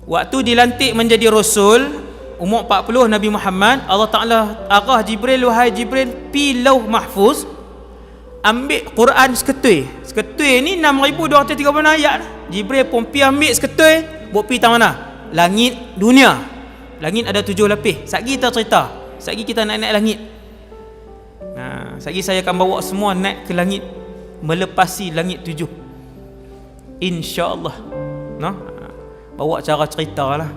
Waktu dilantik menjadi Rasul, umur 40 Nabi Muhammad, Allah Ta'ala arah Jibril, wahai Jibril, pi lauh mahfuz, ambil Quran seketui. Seketui ni 6,236 ayat. Jibril pun pi ambil seketui, buat pi tang mana? Langit dunia. Langit ada 7 lapis. Satgi kita cerita, satgi kita naik langit. Satgi saya akan bawa semua naik ke langit, melepasi langit 7, InsyaAllah. Bawa cara cerita lah.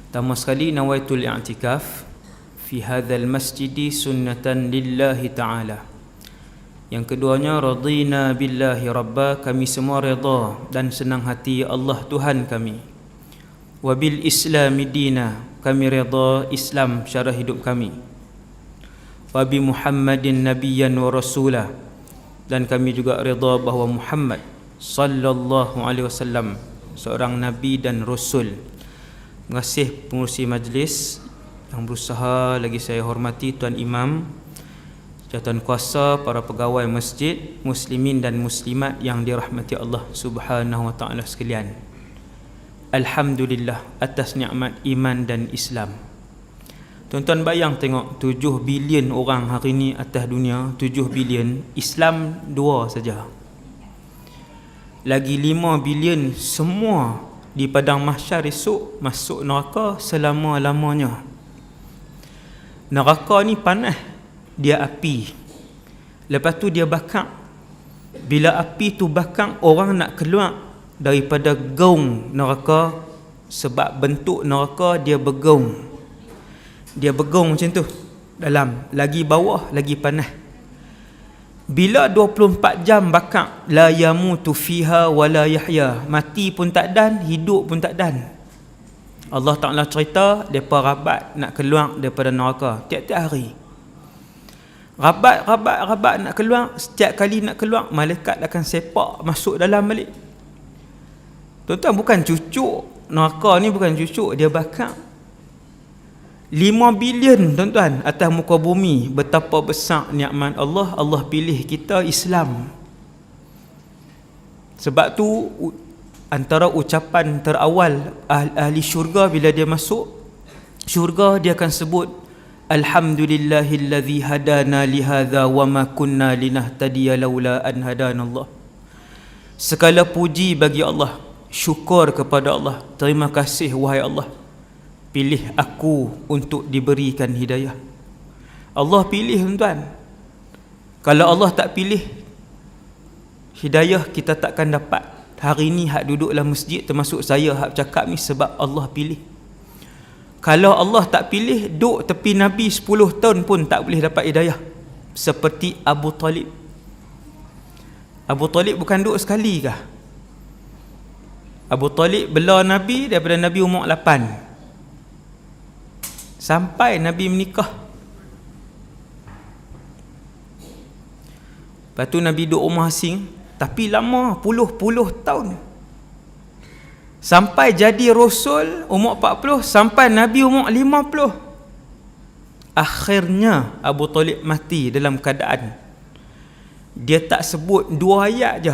Pertama sekali, nawaitul i'tikaf fi hadzal masjidi sunnatan lillahi ta'ala. Yang keduanya, radina billahi rabba, kami semua redha dan senang hati Allah Tuhan kami. Wa bil islami dina, kami redha Islam cara hidup kami. Wa bi Muhammadin nabiyyan wa rasulah, dan kami juga redha bahawa Muhammad sallallahu alaihi wasallam seorang nabi dan rasul. Terima kasih pengurusi majlis yang berusaha, lagi saya hormati Tuan Imam, jawatan kuasa, para pegawai masjid, muslimin dan muslimat yang dirahmati Allah Subhanahu wa taala sekalian. Alhamdulillah atas nikmat iman dan Islam. Tuan-tuan bayang tengok, 7 bilion orang hari ni atas dunia, 7 bilion, Islam 2 saja. Lagi 5 bilion semua di padang mahsyar esok masuk neraka selama-lamanya. Neraka ni panas, dia api. Lepas tu dia bakar. Bila api tu bakar, orang nak keluar daripada gaung neraka, sebab bentuk neraka dia bergaung. Dia bergaung macam tu, dalam, lagi bawah lagi panas. Bila 24 jam bakar, la yamutu fiha wa la yahya, mati pun tak dan, hidup pun tak dan. Allah Ta'ala cerita, mereka rabat nak keluar daripada neraka tiap-tiap hari. Rabat nak keluar. Setiap kali nak keluar, malaikat akan sepak masuk dalam balik. Tuan-tuan, bukan cucuk. Neraka ni bukan cucuk, dia bakar. 5 bilion tuan-tuan atas muka bumi. Betapa besar nikmat Allah. Allah pilih kita Islam. Sebab tu antara ucapan terawal ahli syurga bila dia masuk syurga, dia akan sebut, alhamdulillahillazi hadana lihadza wa ma kunna linahtadiya laula an hadanallah. Segala puji bagi Allah, syukur kepada Allah, terima kasih wahai Allah, pilih aku untuk diberikan hidayah. Allah pilih tuan-tuan. Kalau Allah tak pilih hidayah, kita takkan dapat. Hari ni hak duduk dalam masjid, termasuk saya hak cakap ni, sebab Allah pilih. Kalau Allah tak pilih, duduk tepi Nabi 10 tahun pun tak boleh dapat hidayah. Seperti Abu Talib. Abu Talib bukan duduk sekali kah? Abu Talib bela Nabi daripada Nabi umur 8 sampai Nabi menikah. Lepas tu Nabi duduk rumah asing, tapi lama, puluh-puluh tahun, sampai jadi Rasul umur 40, sampai Nabi umur 50. Akhirnya Abu Talib mati dalam keadaan dia tak sebut 2 ayat je,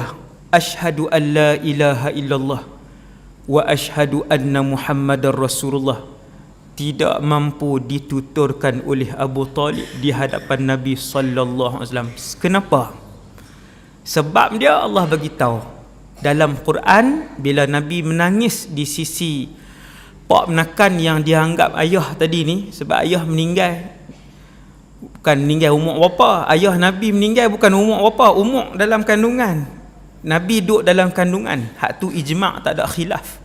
asyhadu an la ilaha illallah wa asyhadu anna Muhammadar Rasulullah. Tidak mampu dituturkan oleh Abu Talib di hadapan Nabi sallallahu alaihi wasallam. Kenapa? Sebab dia, Allah bagi tahu dalam Quran, bila Nabi menangis di sisi pak menakan yang dia anggap ayah tadi ni, sebab ayah meninggal, bukan meninggal umur berapa, ayah Nabi meninggal bukan umur berapa, umur dalam kandungan. Nabi duduk dalam kandungan, hak tu ijma', tak ada khilaf.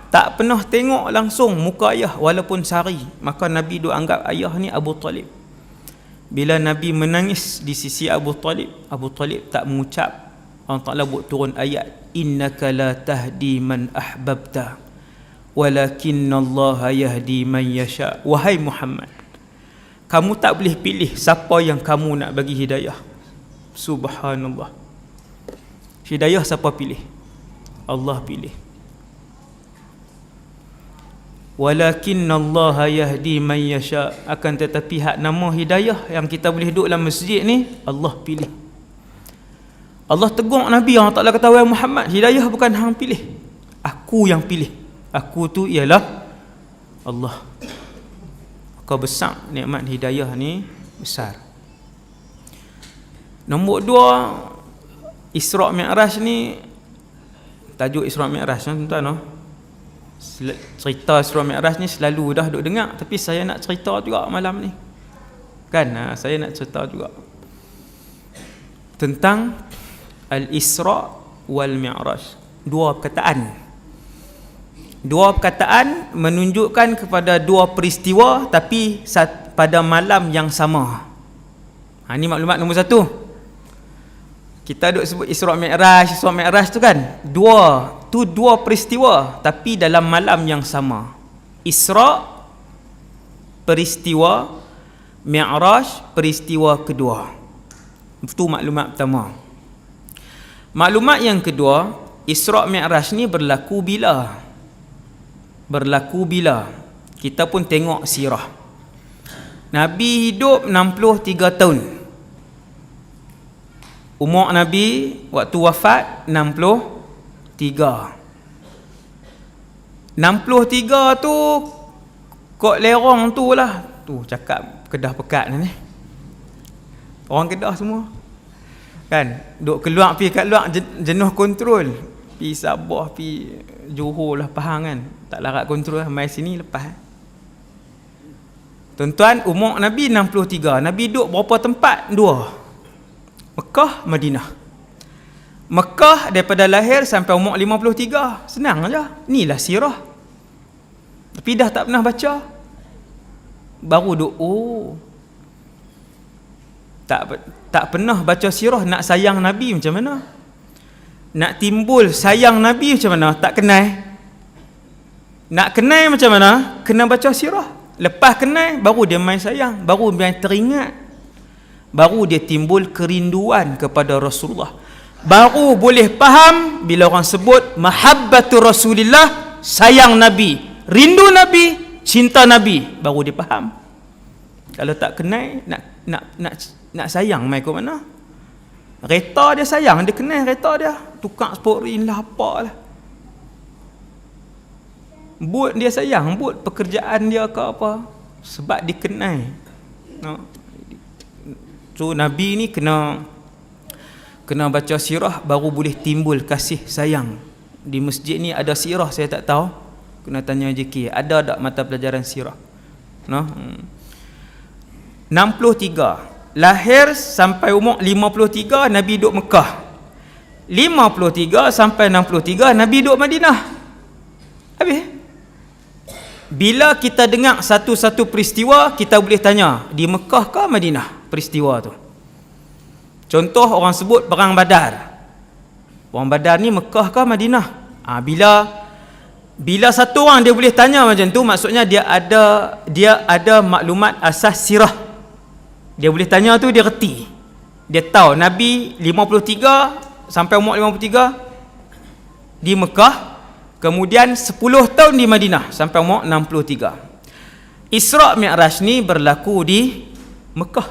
Tak pernah tengok langsung muka ayah walaupun sehari. Maka Nabi duk anggap ayah ni Abu Talib. Bila Nabi menangis di sisi Abu Talib tak mengucap, Allah Ta'ala buat turun ayat, innaka la tahdi man ahbabta walakinnallaha yahdi man yasha. Wahai Muhammad, kamu tak boleh pilih siapa yang kamu nak bagi hidayah. Subhanallah. Hidayah siapa pilih? Allah pilih. Walakinnallaha yahdi man yasha. Akan tetapi hak nama hidayah yang kita boleh duduk dalam masjid ni, Allah pilih. Allah tegur Nabi, Allah Ta'ala kata, wahai Muhammad, hidayah bukan hang pilih, aku yang pilih. Aku tu ialah Allah. Maka besar nikmat hidayah ni, besar. Nombor 2, Isra' Mi'raj ni, tajuk Isra' Mi'raj tuan-tuan, cerita Isra' Mi'raj ni selalu dah duk dengar, tapi saya nak cerita juga malam ni. Kan, saya nak cerita juga tentang Al-Isra' wal Mi'raj. Dua perkataan menunjukkan kepada dua peristiwa tapi pada malam yang sama. Ini maklumat nombor 1. Kita duk sebut Isra' Mi'raj tu kan, dua peristiwa tapi dalam malam yang sama. Isra' peristiwa, Mi'raj peristiwa kedua. Itu maklumat pertama. Maklumat yang kedua, Isra' Mi'raj ni berlaku bila? Kita pun tengok sirah. Nabi hidup 63 tahun. Umur Nabi waktu wafat 63. 63 tu kok lerong tu lah. Tu cakap Kedah Pekat ni. Orang Kedah semua. Kan, duk keluar pi kat luar jenuh kontrol. Pi Sabah, pi Johor lah, Pahang kan. Tak larat kontrol, mai sini lepas. Tuan-tuan, umur Nabi 63. Nabi duduk berapa tempat? 2. Mekah, Madinah. Mekah daripada lahir sampai umur 53. Senang aja. Inilah sirah. Tapi dah tak pernah baca. Baru duk, tak pernah baca sirah, nak sayang Nabi macam mana? Nak timbul sayang Nabi macam mana? Tak kenal. Nak kenal macam mana? Kena baca sirah. Lepas kenal, baru dia main sayang, baru dia teringat, baru dia timbul kerinduan kepada Rasulullah. Baru boleh faham bila orang sebut mahabbatu Rasulillah, sayang Nabi, rindu Nabi, cinta Nabi, baru dia faham. Kalau tak kenal, nak sayang mai ke mana? Kereta dia sayang, dia kenal kereta dia, tukar sporin lah, apalah. But dia sayang, but pekerjaan dia ke apa, sebab dikenal. So Nabi ni kena baca sirah baru boleh timbul kasih sayang. Di masjid ni ada sirah, saya tak tahu, kena tanya JK, ada tak mata pelajaran sirah? 63 lahir sampai umur 53 Nabi duduk Mekah. 53 sampai 63 Nabi duduk Madinah. Habis. Bila kita dengar satu-satu peristiwa, kita boleh tanya, di Mekah ke Madinah peristiwa tu? Contoh, orang sebut perang Badar. Perang Badar ni Mekah ke Madinah? Bila satu orang dia boleh tanya macam tu, maksudnya dia ada maklumat asas sirah. Dia boleh tanya tu, dia reti. Dia tahu Nabi 53 sampai umur 53 di Mekah, kemudian 10 tahun di Madinah sampai umur 63. Isra' Mi'raj ni berlaku di Mekah.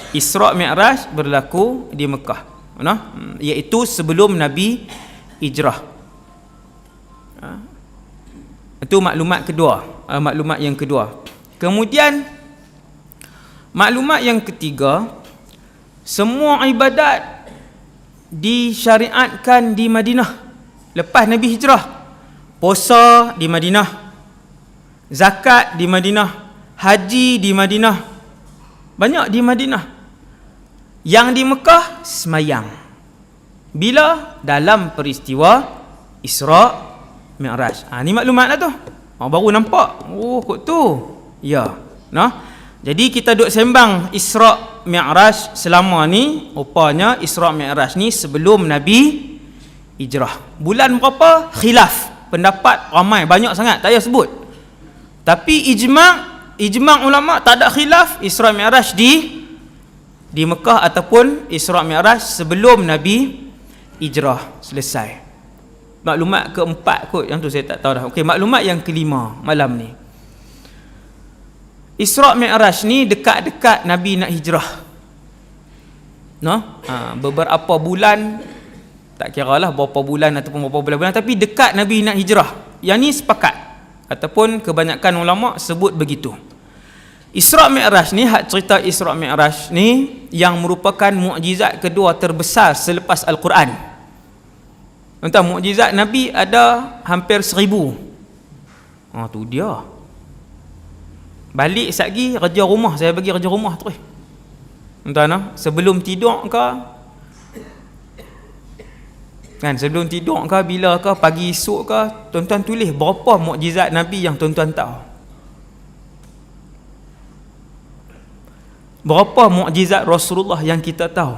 Isra' Mi'raj berlaku di Mekah. Iaitu sebelum Nabi hijrah. Itu maklumat kedua. Maklumat yang kedua. Kemudian maklumat yang ketiga, semua ibadat disyariatkan di Madinah lepas Nabi hijrah. Puasa di Madinah, zakat di Madinah, haji di Madinah, banyak di Madinah. Yang di Mekah semayang. Bila? Dalam peristiwa Isra' Mi'raj. Ni maklumat lah tu. Baru nampak. Kok tu. Ya. Jadi kita duk sembang Isra' Mi'raj selama ni, rupanya Isra' Mi'raj ni sebelum Nabi hijrah. Bulan berapa? Khilaf. Pendapat ramai, banyak sangat, tak payah sebut. Tapi ijma' ulama tak ada khilaf, Isra' Mi'raj di Mekah ataupun Isra' Mi'raj sebelum Nabi hijrah. Selesai. Maklumat keempat kot, yang tu saya tak tahu dah. Okey, maklumat yang kelima malam ni. Isra' Mi'raj ni dekat-dekat Nabi nak hijrah. Beberapa bulan, tak kira lah berapa bulan ataupun berapa bulan-bulan, tapi dekat Nabi nak hijrah. Yang ni sepakat ataupun kebanyakan ulama sebut begitu. Isra' Mi'raj ni, hak cerita Isra' Mi'raj ni yang merupakan mukjizat kedua terbesar selepas Al-Quran. Entah, mukjizat Nabi ada hampir 1000. Tu dia. Balik satgi kerja rumah, saya bagi kerja rumah terus. Entah sebelum tidur ke, kan, sebelum tidur ke, bila ke, pagi esok ke, tuan-tuan tulis berapa mukjizat Nabi yang tuan-tuan tahu. Berapa mukjizat Rasulullah yang kita tahu,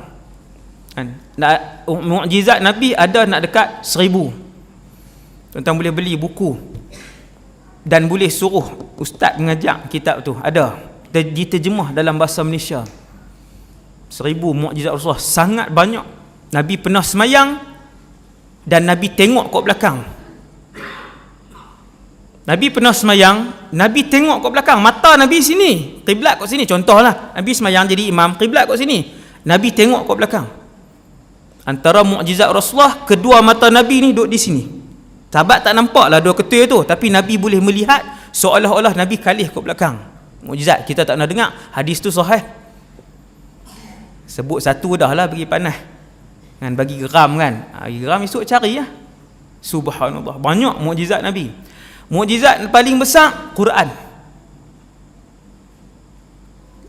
kan? Mukjizat Nabi ada nak dekat 1000. Tuan-tuan boleh beli buku dan boleh suruh ustaz mengajar kitab tu, ada diterjemah dalam bahasa Malaysia. 1000 mukjizat Rasulullah, sangat banyak. Nabi pernah semayang dan Nabi tengok kat belakang. Nabi pernah semayang, Nabi tengok kat belakang, mata Nabi sini, kiblat kat sini. Contohlah, Nabi semayang jadi imam, kiblat kat sini, Nabi tengok kat belakang. Antara mukjizat Rasulullah, kedua mata Nabi ni duduk di sini. Sahabat tak nampak lah dua ketul tu, tapi Nabi boleh melihat seolah-olah Nabi kalih kat belakang. Mukjizat, kita tak pernah dengar. Hadis tu sahih. Sebut satu dah lah bagi panas, kan, bagi geram kan. Bagi geram esok cari lah. Subhanallah, banyak mukjizat Nabi. Mukjizat paling besar Quran.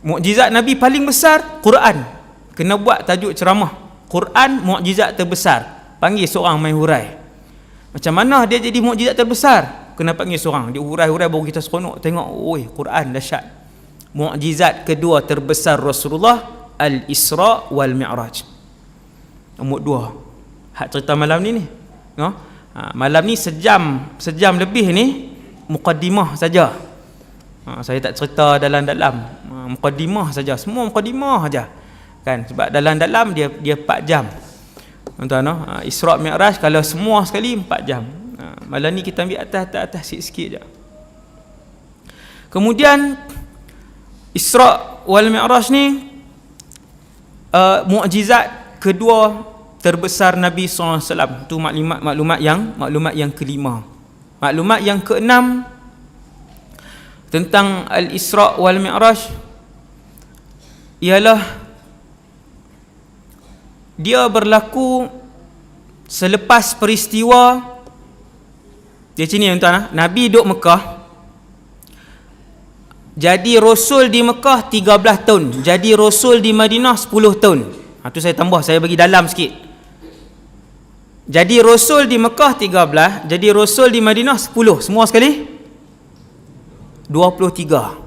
Mukjizat Nabi paling besar Quran. Kena buat tajuk ceramah, Quran mukjizat terbesar. Panggil seorang main hurai. Macam mana dia jadi mukjizat terbesar? Kena panggil seorang, dia hurai-hurai baru kita seronok tengok. Oi, Quran dahsyat. Mukjizat kedua terbesar Rasulullah, Al-Isra' wal Mi'raj. Nombor 2, hak cerita malam ni malam ni sejam lebih ni mukaddimah saja. Saya tak cerita dalam-dalam, mukaddimah saja, semua mukaddimah saja, kan, sebab dalam-dalam dia 4 jam. Tuan-tuan, Isra' Mi'raj kalau semua sekali 4 jam. Malam ni kita ambil atas sikit-sikit je. Kemudian Isra' wal Mi'raj ni mukjizat kedua terbesar Nabi SAW. Itu maklumat yang kelima. Maklumat yang keenam tentang Al-Isra' wal Mi'raj ialah dia berlaku selepas peristiwa di sini, tuan-tuan. Nabi duduk Mekah, jadi Rasul di Mekah 13 tahun, jadi Rasul di Madinah 10 tahun. Itu saya tambah, saya bagi dalam sikit. Jadi Rasul di Mekah 13, jadi Rasul di Madinah 10, semua sekali 23.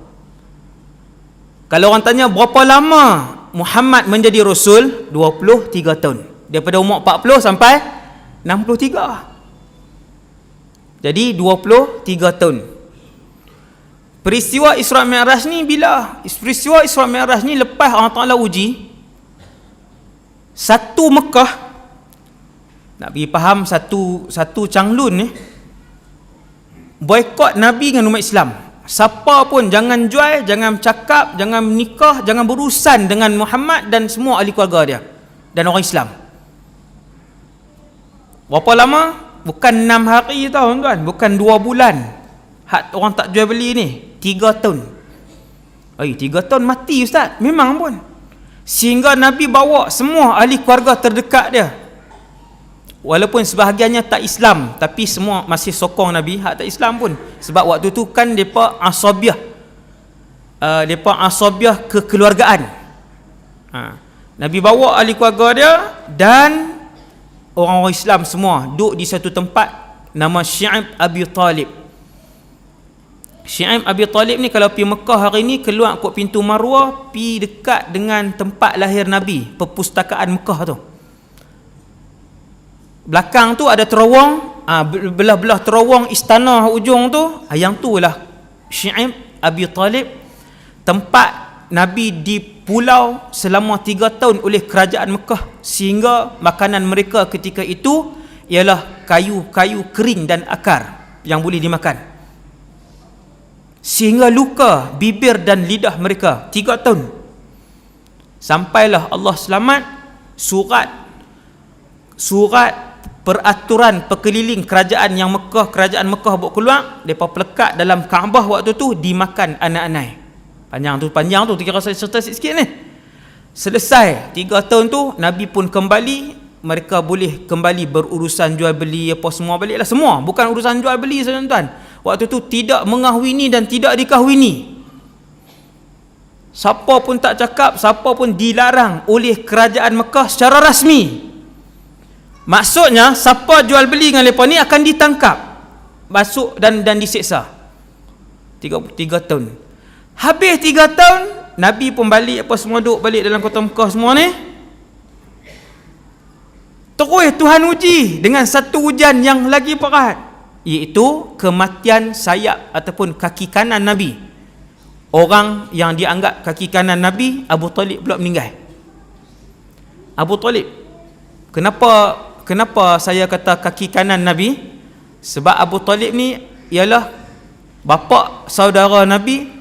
Kalau orang tanya berapa lama Muhammad menjadi Rasul, 23 tahun. Daripada umur 40 sampai 63. Jadi 23 tahun. Peristiwa Isra' Mi'raj ni bila? Peristiwa Isra' Mi'raj ni lepas Allah Ta'ala uji satu Mekah. Nak bagi faham satu Changlun ni boikot Nabi dengan umat Islam. Siapa pun jangan jual, jangan cakap, jangan menikah, jangan berurusan dengan Muhammad dan semua ahli keluarga dia dan orang Islam. Berapa lama? Bukan 6 hari tau, tuan-tuan, bukan 2 bulan. Hak orang tak jual beli ni 3 tahun. 3 tahun mati ustaz. Memang pun. Sehingga Nabi bawa semua ahli keluarga terdekat dia. Walaupun sebahagiannya tak Islam, tapi semua masih sokong Nabi. Hak tak Islam pun, sebab waktu tu kan depa asabiah, kekeluargaan. Nabi bawa ahli keluarga dia dan orang-orang Islam semua duduk di satu tempat nama Syi'ab Abi Talib. Syi'ab Abi Talib ni kalau pergi Mekah hari ni, keluar kot pintu Marwah, pergi dekat dengan tempat lahir Nabi, perpustakaan Mekah tu. Belakang tu ada terowong, belah-belah terowong istana ujung tu, yang tu lah Syi'ab Abi Talib, tempat Nabi dipulau selama 3 tahun oleh kerajaan Mekah, sehingga makanan mereka ketika itu ialah kayu-kayu kering dan akar yang boleh dimakan, sehingga luka bibir dan lidah mereka 3 tahun. Sampailah Allah selamat, surat peraturan perkeliling kerajaan Mekah buat keluar, depa pelekat dalam Kaabah waktu tu, dimakan anak-anak. Panjang tu kira saya cerita sikit ni. Selesai 3 tahun tu, Nabi pun kembali, mereka boleh kembali berurusan jual beli apa semua baliklah semua, bukan urusan jual beli tuan-tuan. Waktu tu tidak mengahwini dan tidak dikahwini. Siapa pun tak cakap, siapa pun dilarang oleh kerajaan Mekah secara rasmi. Maksudnya siapa jual beli dengan mereka ni akan ditangkap, masuk dan disiksa. 3 tahun. Habis 3 tahun, Nabi pun balik apa semua, duduk balik dalam kota Mekah semua ni. Terus Tuhan uji dengan satu ujian yang lagi berat, iaitu kematian sayap ataupun kaki kanan Nabi. Orang yang dianggap kaki kanan Nabi, Abu Talib, pula meninggal. Abu Talib. Kenapa saya kata kaki kanan Nabi? Sebab Abu Talib ni ialah bapa saudara Nabi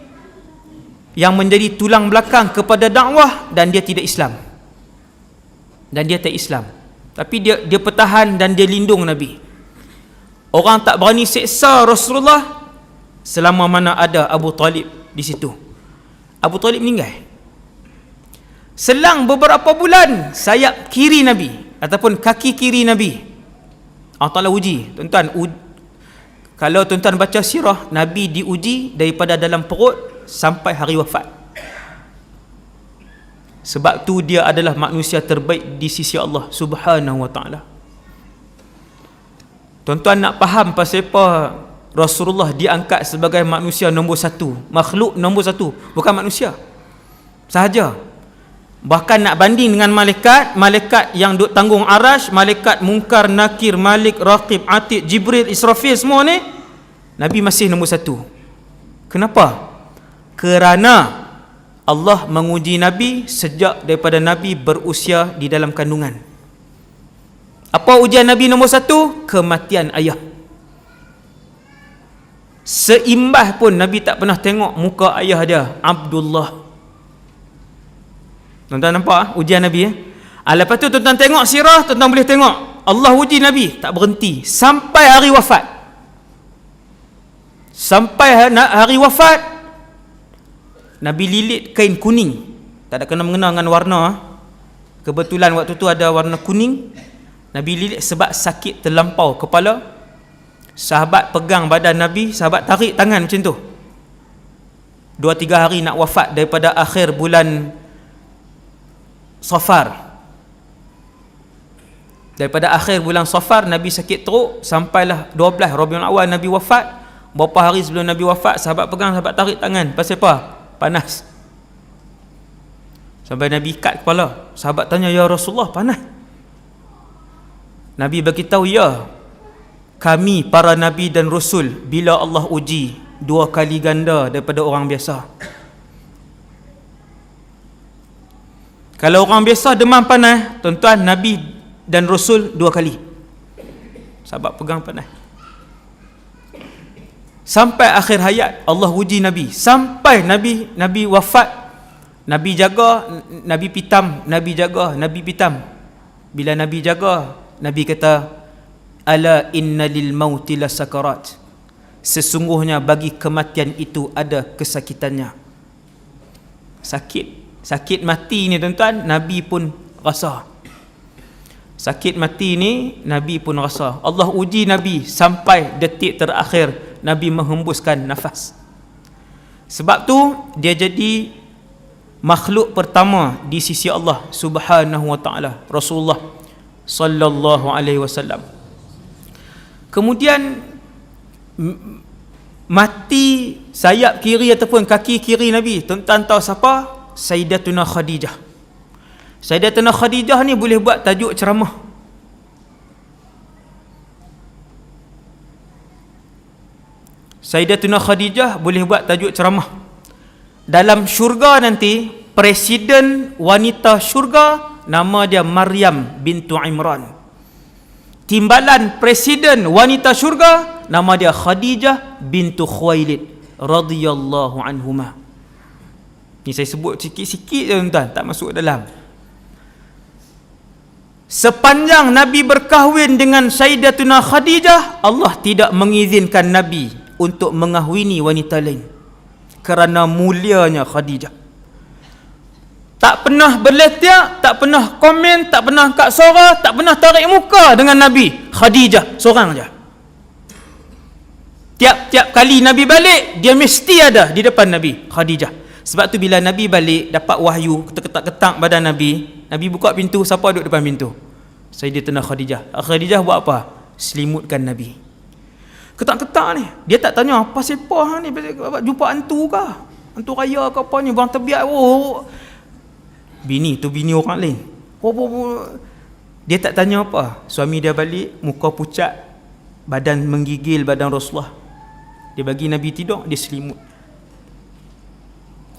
yang menjadi tulang belakang kepada dakwah, dan dia tidak Islam. Tapi dia pertahan dan dia lindung Nabi. Orang tak berani seksa Rasulullah selama mana ada Abu Talib di situ. Abu Talib meninggal. Selang beberapa bulan, sayap kiri Nabi ataupun kaki kiri Nabi, Allah Ta'ala uji. Tuan-tuan, kalau tuan-tuan baca sirah, Nabi diuji daripada dalam perut sampai hari wafat. Sebab tu dia adalah manusia terbaik di sisi Allah Subhanahu wa Ta'ala. Tuan-tuan nak faham pasal apa Rasulullah diangkat sebagai manusia nombor 1, makhluk nombor 1, bukan manusia sahaja. Bahkan nak banding dengan malaikat yang duk tanggung arash, malaikat Munkar, Nakir, Malik, Raqib, Atid, Jibril, Israfil, semua ni, Nabi masih nombor 1. Kenapa? Kerana Allah menguji Nabi sejak daripada Nabi berusia di dalam kandungan. Apa ujian Nabi nombor 1? Kematian ayah. Seimbah pun Nabi tak pernah tengok muka ayah dia, Abdullah. Tuan-tuan nampak ujian Nabi? Lepas tu tuan-tuan tengok sirah, tuan-tuan boleh tengok Allah uji Nabi tak berhenti sampai hari wafat. Sampai hari wafat, Nabi lilit kain kuning, tak ada kena-mengena dengan warna. Kebetulan waktu tu ada warna kuning. Nabi lilit sebab sakit terlampau kepala. Sahabat pegang badan Nabi, sahabat tarik tangan macam tu. 2-3 hari nak wafat, daripada akhir bulan Safar. Daripada akhir bulan Safar Nabi sakit teruk, sampailah 12 Rabiul Awal Nabi wafat. Berapa hari sebelum Nabi wafat, sahabat pegang, sahabat tarik tangan. Pasal apa? Panas. Sampai Nabi ikat kepala. Sahabat tanya, ya Rasulullah, panas? Nabi beritahu, ya, kami para Nabi dan Rasul, bila Allah uji 2 kali ganda daripada orang biasa. Kalau orang biasa demam panas, tuan-tuan, Nabi dan Rasul 2 kali. Sahabat pegang panas. Sampai akhir hayat Allah uji Nabi. Sampai Nabi wafat, Nabi jaga, Nabi pitam, Nabi jaga, Nabi pitam. Bila Nabi jaga, Nabi kata, ala inna lil mauti lasakarat. Sesungguhnya bagi kematian itu ada kesakitannya. Sakit mati ni tuan-tuan, Nabi pun rasa. Sakit mati ni Nabi pun rasa. Allah uji Nabi sampai detik terakhir Nabi menghembuskan nafas. Sebab tu dia jadi makhluk pertama di sisi Allah Subhanahu wa Ta'ala, Rasulullah sallallahu alaihi wasallam. Kemudian mati sayap kiri ataupun kaki kiri Nabi, tuan-tuan tahu siapa? Sayyidatuna Khadijah. Sayyidatuna Khadijah ni boleh buat tajuk ceramah. Sayyidatuna Khadijah boleh buat tajuk ceramah. Dalam syurga nanti, presiden wanita syurga nama dia Maryam bintu Imran. Timbalan presiden wanita syurga nama dia Khadijah bintu Khuwailid radhiyallahu anhumah. Ni saya sebut sikit-sikit je tuan-tuan, tak masuk dalam. Sepanjang Nabi berkahwin dengan Sayyidatuna Khadijah, Allah tidak mengizinkan Nabi untuk mengahwini wanita lain kerana mulianya Khadijah. Tak pernah berletiak, tak pernah komen, tak pernah angkat suara, tak pernah tarik muka dengan Nabi. Khadijah seorang je. Tiap-tiap kali Nabi balik, dia mesti ada di depan Nabi, Khadijah. Sebab tu bila Nabi balik, dapat wahyu, ketak-ketak badan Nabi, Nabi buka pintu, siapa duduk depan pintu? Sayyidatuna Khadijah. Khadijah buat apa? Selimutkan Nabi. Ketak-ketak ni, dia tak tanya apa siapa ni, jumpa hantu ke? Hantu raya ke apa ni, bang terbiak. Bini tu bini orang lain. Dia tak tanya apa. Suami dia balik, muka pucat, badan menggigil badan Rasulullah. Dia bagi Nabi tidur, dia selimut.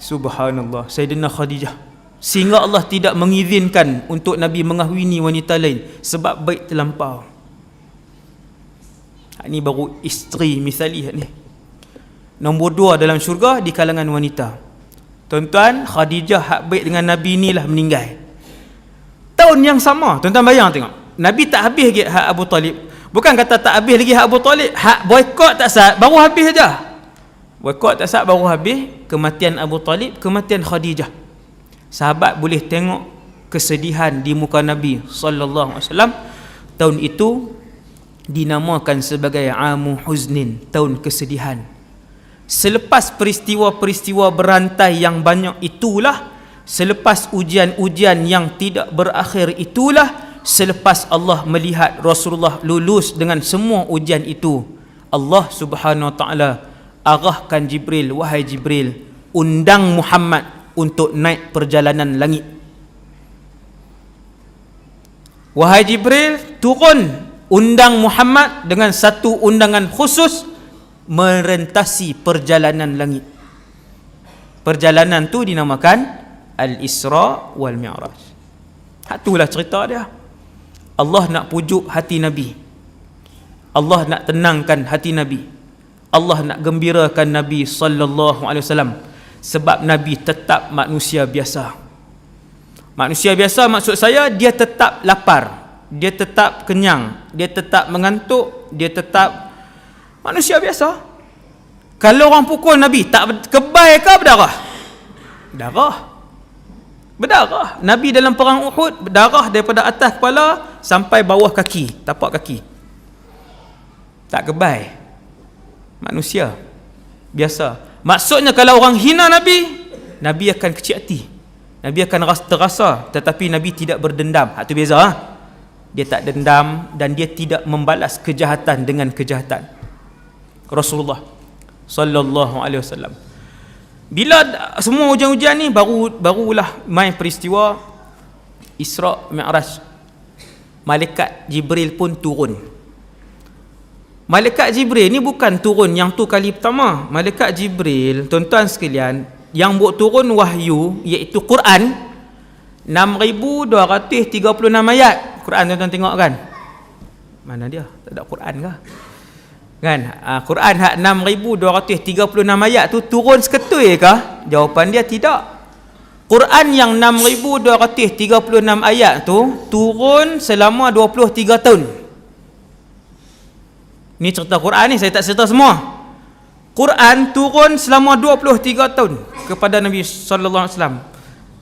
Subhanallah, Sayyidina Khadijah. Sehingga Allah tidak mengizinkan untuk Nabi mengahwini wanita lain sebab baik terlampau. Ini baru isteri misali ni. Nombor 2 dalam syurga di kalangan wanita. Tuan-tuan, Khadijah hak baik dengan Nabi ni lah meninggal. Tahun yang sama, tuan-tuan bayang tengok. Nabi tak habis lagi hak Abu Talib. Bukan kata tak habis lagi hak Abu Talib, hak boykot tak sah, baru habis saja. Boykot tak sah, baru habis. Kematian Abu Talib, kematian Khadijah. Sahabat boleh tengok kesedihan di muka Nabi sallallahu alaihi wasallam. Tahun itu dinamakan sebagai Amu Huznin, tahun kesedihan. Selepas peristiwa-peristiwa berantai yang banyak itulah, selepas ujian-ujian yang tidak berakhir itulah, selepas Allah melihat Rasulullah lulus dengan semua ujian itu, Allah Subhanahu wa taala arahkan Jibril, wahai Jibril, undang Muhammad untuk naik perjalanan langit. Wahai Jibril, turun, undang Muhammad dengan satu undangan khusus merentasi perjalanan langit. Perjalanan tu dinamakan Al-Isra wal Mi'raj. Itulah cerita dia. Allah nak pujuk hati Nabi. Allah nak tenangkan hati Nabi. Allah nak gembirakan Nabi sallallahu alaihi wasallam. Sebab Nabi tetap manusia biasa. Manusia biasa maksud saya, dia tetap lapar, dia tetap kenyang, dia tetap mengantuk, dia tetap manusia biasa. Kalau orang pukul Nabi, tak kebal ke berdarah? Darah. Berdarah. Nabi dalam perang Uhud berdarah daripada atas kepala sampai bawah kaki, tapak kaki. Tak kebal. Manusia biasa. Maksudnya kalau orang hina Nabi, Nabi akan kecil hati, Nabi akan terasa, tetapi Nabi tidak berdendam. Itu beza. Dia tak dendam dan dia tidak membalas kejahatan dengan kejahatan. Rasulullah sallallahu alaihi wasallam, bila semua ujian-ujian ni, barulah main peristiwa Isra Mi'raj. Malaikat Jibril pun turun. Malaikat Jibril ni bukan turun yang tu kali pertama. Malaikat Jibril, tuan-tuan sekalian, yang buat turun wahyu iaitu Quran, 6236 ayat. Quran tuan-tuan tengok kan? Mana dia? Tak ada Quran ke? Kan? Quran hak 6236 ayat tu turun seketui ke? Jawapan dia tidak. Quran yang 6236 ayat tu turun selama 23 tahun. Ni cerita Quran ni, saya tak cerita semua. Quran turun selama 23 tahun kepada Nabi sallallahu alaihi wasallam.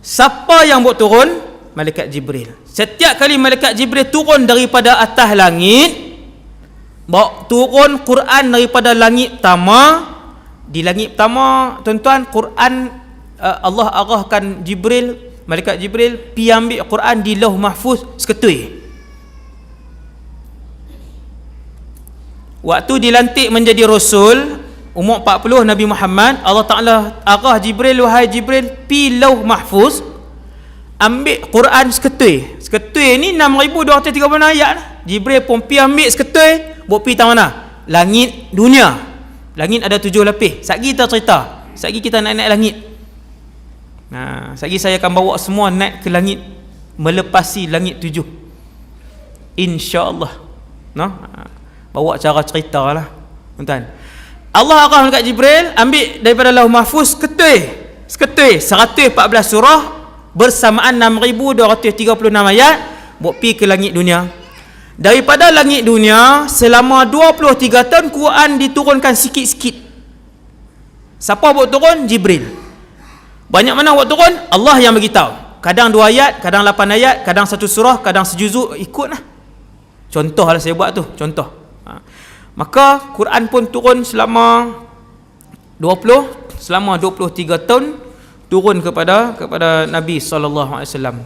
Siapa yang buat turun? Malaikat Jibril. Setiap kali Malaikat Jibril turun daripada atas langit, bawa turun Quran daripada langit pertama. Di langit pertama, tuan-tuan, Quran Allah arahkan Jibril, Malaikat Jibril pi ambil Quran di Lauh Mahfuz seketui. Waktu dilantik menjadi Rasul, umur 40 Nabi Muhammad, Allah Ta'ala arah Jibril, wahai Jibril, pi Lauh Mahfuz, ambil Quran seketui. Seketui ni 6236 ayat. Jibril pun pi ambil seketui, buat pi tang mana? Langit dunia. Langit ada 7 lapis. Satgi kita cerita, satgi kita naik langit. Satgi saya akan bawa semua naik ke langit, melepasi langit 7, insya-Allah. Bawa cara cerita lah, tuan-tuan. Allah arah dekat Jibril, ambil daripada Lauh Mahfuz ketui. Seketui 114 surah bersamaan 6,236 ayat, buat pi ke langit dunia. Daripada langit dunia selama 23 tahun Quran diturunkan sikit-sikit. Siapa buat turun? Jibril. Banyak mana buat turun? Allah yang beritahu. Kadang 2 ayat, kadang 8 ayat, kadang 1 surah, kadang sejuzuk, ikutlah. Contoh lah saya buat tu, contoh. Maka Quran pun turun selama 23 tahun turun kepada Nabi SAW.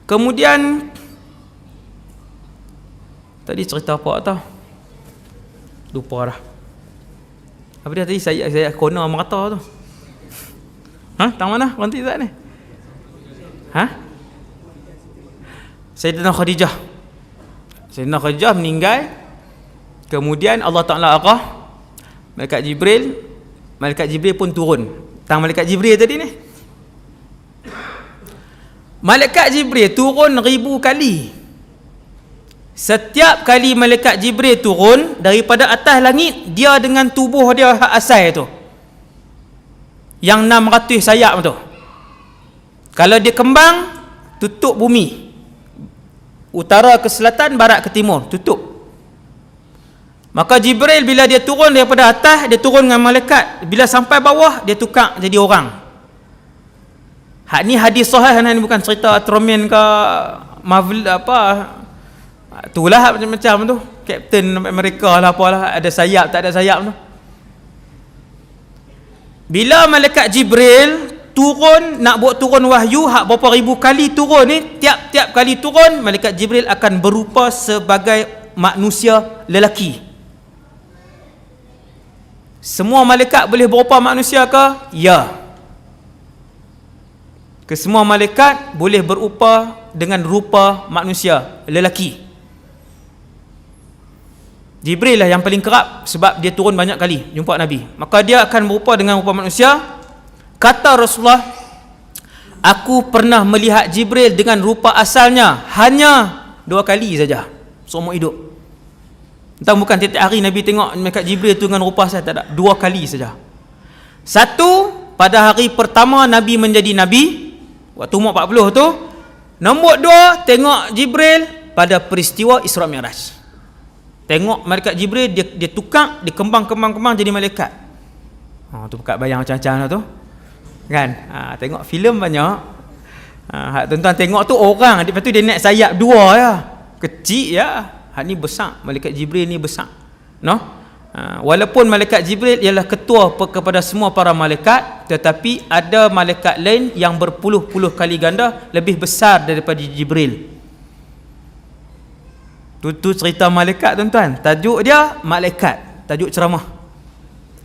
Kemudian tadi cerita apa tau? Lupa dah. Apa dia tadi? Saya corner merata tu. Tang mana? Berhenti tak ni? Sayyidina Khadijah meninggal. Kemudian Allah Ta'ala arah Malaikat Jibril pun turun. Tang Malaikat Jibril tadi ni. Malaikat Jibril turun 1000 kali. Setiap kali Malaikat Jibril turun daripada atas langit, dia dengan tubuh dia hak asal tu, yang 600 sayap tu. Kalau dia kembang, tutup bumi, utara ke selatan, barat ke timur, tutup. Maka Jibril bila dia turun daripada atas, dia turun dengan malaikat. Bila sampai bawah, dia tukar jadi orang. Hak ni hadis sahih, ni bukan cerita Ultraman ke Marvel apa. Itulah macam tu. Captain America lah apalah, ada sayap tak ada sayap tu. Bila malaikat Jibril turun, nak buat turun wahyu, hak berapa ribu kali turun ni, tiap-tiap kali turun malaikat Jibril akan berupa sebagai manusia lelaki. Semua malaikat boleh berupa manusia ke? Ya. Kesemua malaikat boleh berupa dengan rupa manusia lelaki. Jibril lah yang paling kerap sebab dia turun banyak kali jumpa Nabi. Maka dia akan berupa dengan rupa manusia. Kata Rasulullah, aku pernah melihat Jibril dengan rupa asalnya hanya 2 kali saja seumur hidup. Entah bukan tiap hari Nabi tengok malaikat Jibril tu dengan rupa asal, tak ada. 2 kali saja. Satu, pada hari pertama Nabi menjadi Nabi, waktu umur 40 tu. Nombor 2, tengok Jibril pada peristiwa Isra Mi'raj. Tengok malaikat Jibril, dia tukar, dia kembang jadi malaikat. Tu bukan bayang macam-macam lah tu. Kan? Tengok filem banyak. Tuan-tuan tengok tu orang, lepas tu dia naik sayap 2 ya. Kecil ya. Hak ni besar, malaikat Jibril ni besar. No? Walaupun malaikat Jibril ialah ketua kepada semua para malaikat, tetapi ada malaikat lain yang berpuluh-puluh kali ganda lebih besar daripada Jibril. Tu cerita malaikat tuan-tuan. Tajuk dia malaikat, tajuk ceramah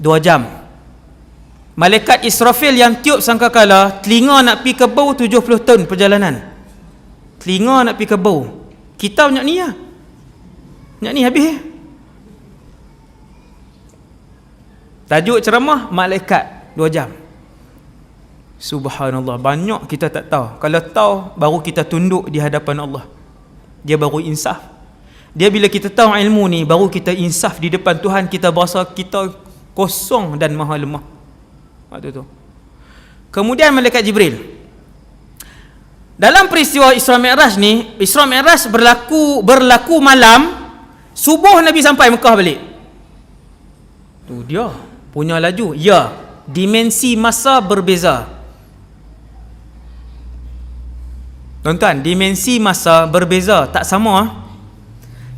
2 jam. Malaikat Israfil yang tiup sangkakala, telinga nak pi ke bau 70 tahun perjalanan. Telinga nak pi ke bau. Kita banyak ni lah. Banyak ni habis. Tajuk ceramah malaikat 2 jam. Subhanallah, banyak kita tak tahu. Kalau tahu, baru kita tunduk di hadapan Allah. Dia baru insaf. Dia bila kita tahu ilmu ni, baru kita insaf di depan Tuhan. Kita berasa kita kosong dan maha lemah waktu tu. Kemudian malaikat Jibril, dalam peristiwa Isra Mi'raj ni, Isra Mi'raj berlaku malam. Subuh Nabi sampai Mekah balik. Tu dia punya laju. Ya, dimensi masa berbeza. Tuan-tuan, dimensi masa berbeza, tak sama.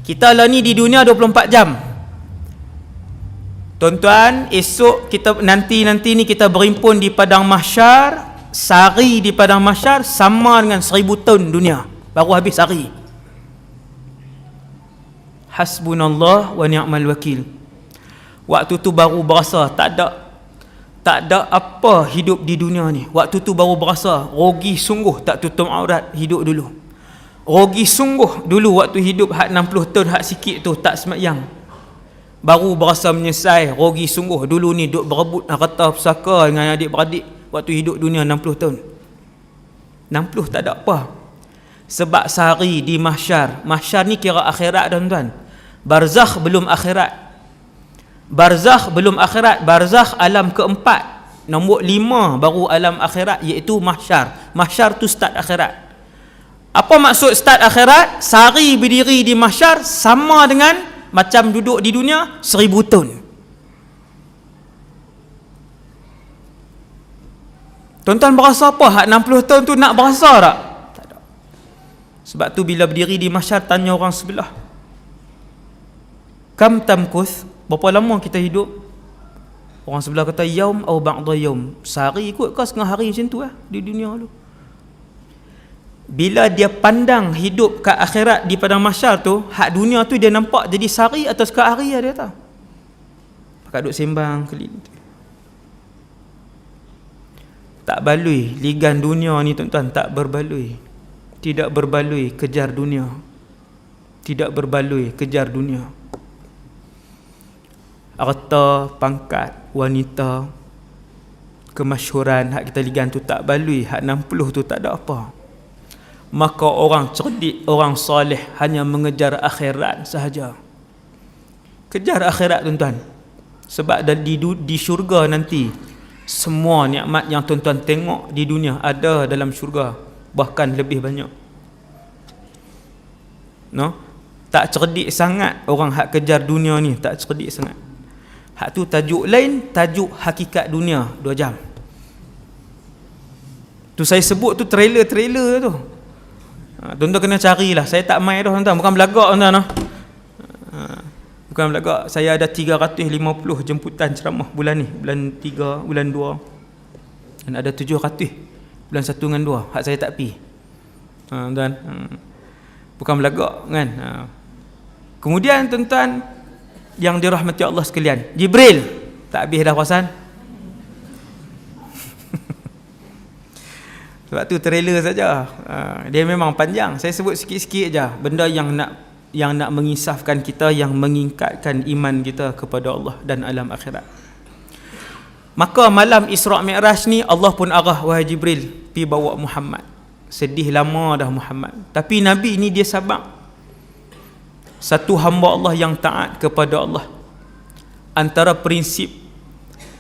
Kita lah ni di dunia 24 jam. Tuan-tuan, esok kita nanti ni kita berimpun di padang mahsyar. Sehari di padang mahsyar sama dengan 1000 tahun dunia. Baru habis sehari. Hasbunallah wa ni'mal wakil. Waktu tu baru berasa tak ada apa hidup di dunia ni. Waktu tu baru berasa rugi sungguh tak tutup aurat hidup dulu. Rugi sungguh dulu waktu hidup hak 60 tahun hak sikit tu tak sembahyang. Baru berasa menyesal, rugi sungguh dulu ni duk berebut harta pusaka dengan adik-beradik waktu hidup dunia 60 tahun. 60 tak ada apa. Sebab sehari di mahsyar. Mahsyar ni kira akhirat tuan-tuan. Barzakh belum akhirat. Barzakh belum akhirat. Barzakh alam keempat. Nombor 5 baru alam akhirat, iaitu mahsyar. Mahsyar tu start akhirat. Apa maksud start akhirat? Sehari berdiri di mahsyar sama dengan macam duduk di dunia 1000 tahun. Tuan-tuan berasa apa? Hak 60 tahun tu nak berasa tak? Tak ada. Sebab tu bila berdiri di mahsyar, tanya orang sebelah, kam tamkuth, berapa lama kita hidup? Orang sebelah kata yaum atau ba'da yaum, sehari ikut ke setengah hari macam tu di dunia tu. Bila dia pandang hidup kat akhirat di padang mahsyar tu, hak dunia tu dia nampak jadi sehari atau sekali hari dia tahu. Pakai duk sembang keliling. Tak balui ligan dunia ni tuan-tuan, tak berbalui. Tidak berbalui kejar dunia. Tidak berbalui kejar dunia. Harta, pangkat, wanita, kemasyhuran, hak kita ligan tu tak balui. Hak 60 tu tak ada apa. Maka orang cerdik, orang soleh hanya mengejar akhirat sahaja. Kejar akhirat tuan-tuan. Sebab di syurga nanti, semua nikmat yang tuan-tuan tengok di dunia ada dalam syurga, bahkan lebih banyak. No? Tak cerdik sangat orang hak kejar dunia ni, tak cerdik sangat. Hak tu tajuk lain, tajuk hakikat dunia 2 jam. Tu saya sebut tu trailer-trailer tu. Tuan-tuan kena carilah. Saya tak main dah tuan-tuan, bukan belagak tuan-tuan. Bukan belagak. Saya ada 350 jemputan ceramah bulan ni, bulan 3, bulan 2. Dan ada 700 bulan 1 dengan 2. Hak saya tak pi. Tuan-tuan, bukan belagak kan. Kemudian tuan-tuan yang dirahmati Allah sekalian, Jibril tak habis dah perasan. Sebab tu trailer saja. Dia memang panjang. Saya sebut sikit-sikit aja benda yang nak mengisafkan kita, yang meningkatkan iman kita kepada Allah dan alam akhirat. Maka malam Isra' Mi'raj ni Allah pun arah, wahai Jibril, pi bawa Muhammad. Sedih lama dah Muhammad. Tapi Nabi ni dia sabar. Satu hamba Allah yang taat kepada Allah. Antara prinsip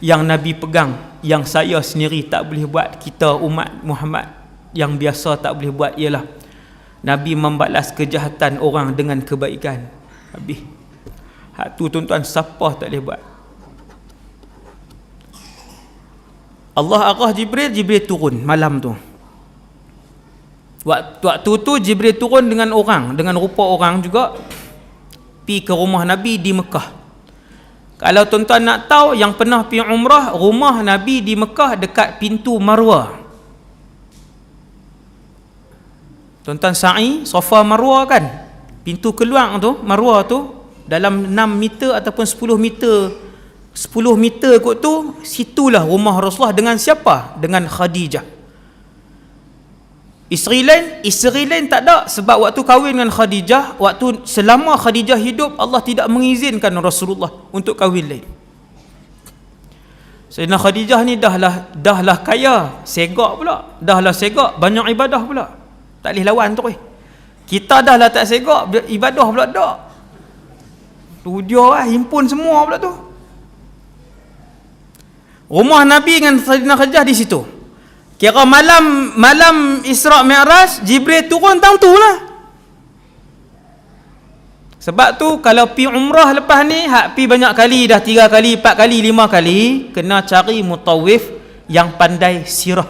yang Nabi pegang, yang saya sendiri tak boleh buat, kita umat Muhammad yang biasa tak boleh buat, ialah Nabi membalas kejahatan orang dengan kebaikan. Habis. Hak tu tuan-tuan siapa tak boleh buat. Allah arah Jibril, Jibril turun malam tu. Waktu tu Jibril turun dengan orang, dengan rupa orang juga, pi ke rumah Nabi di Mekah. Kalau tuan-tuan nak tahu, yang pernah pergi umrah, rumah Nabi di Mekah dekat pintu Marwah. Tuan-tuan sa'i Safa Marwah kan? Pintu keluar tu, Marwah tu, dalam 6 meter ataupun 10 meter. 10 meter kot tu, situlah rumah Rasulullah dengan siapa? Dengan Khadijah. Isteri lain tak ada. Sebab waktu kahwin dengan Khadijah, waktu selama Khadijah hidup, Allah tidak mengizinkan Rasulullah untuk kahwin lain. Sayyidina Khadijah ni dahlah kaya, segak pula. Dahlah segak, banyak ibadah pula. Tak boleh lawan tu. Kita dahlah tak segak, ibadah pula tak. Tu dia himpun semua pula tu. Rumah Nabi dengan Sayyidina Khadijah di situ. Kira malam Isra' Mi'raj, Jibril turun tang tu lah. Sebab tu kalau pi umrah lepas ni, hak pi banyak kali dah, 3 kali, 4 kali, 5 kali, kena cari mutawif yang pandai sirah.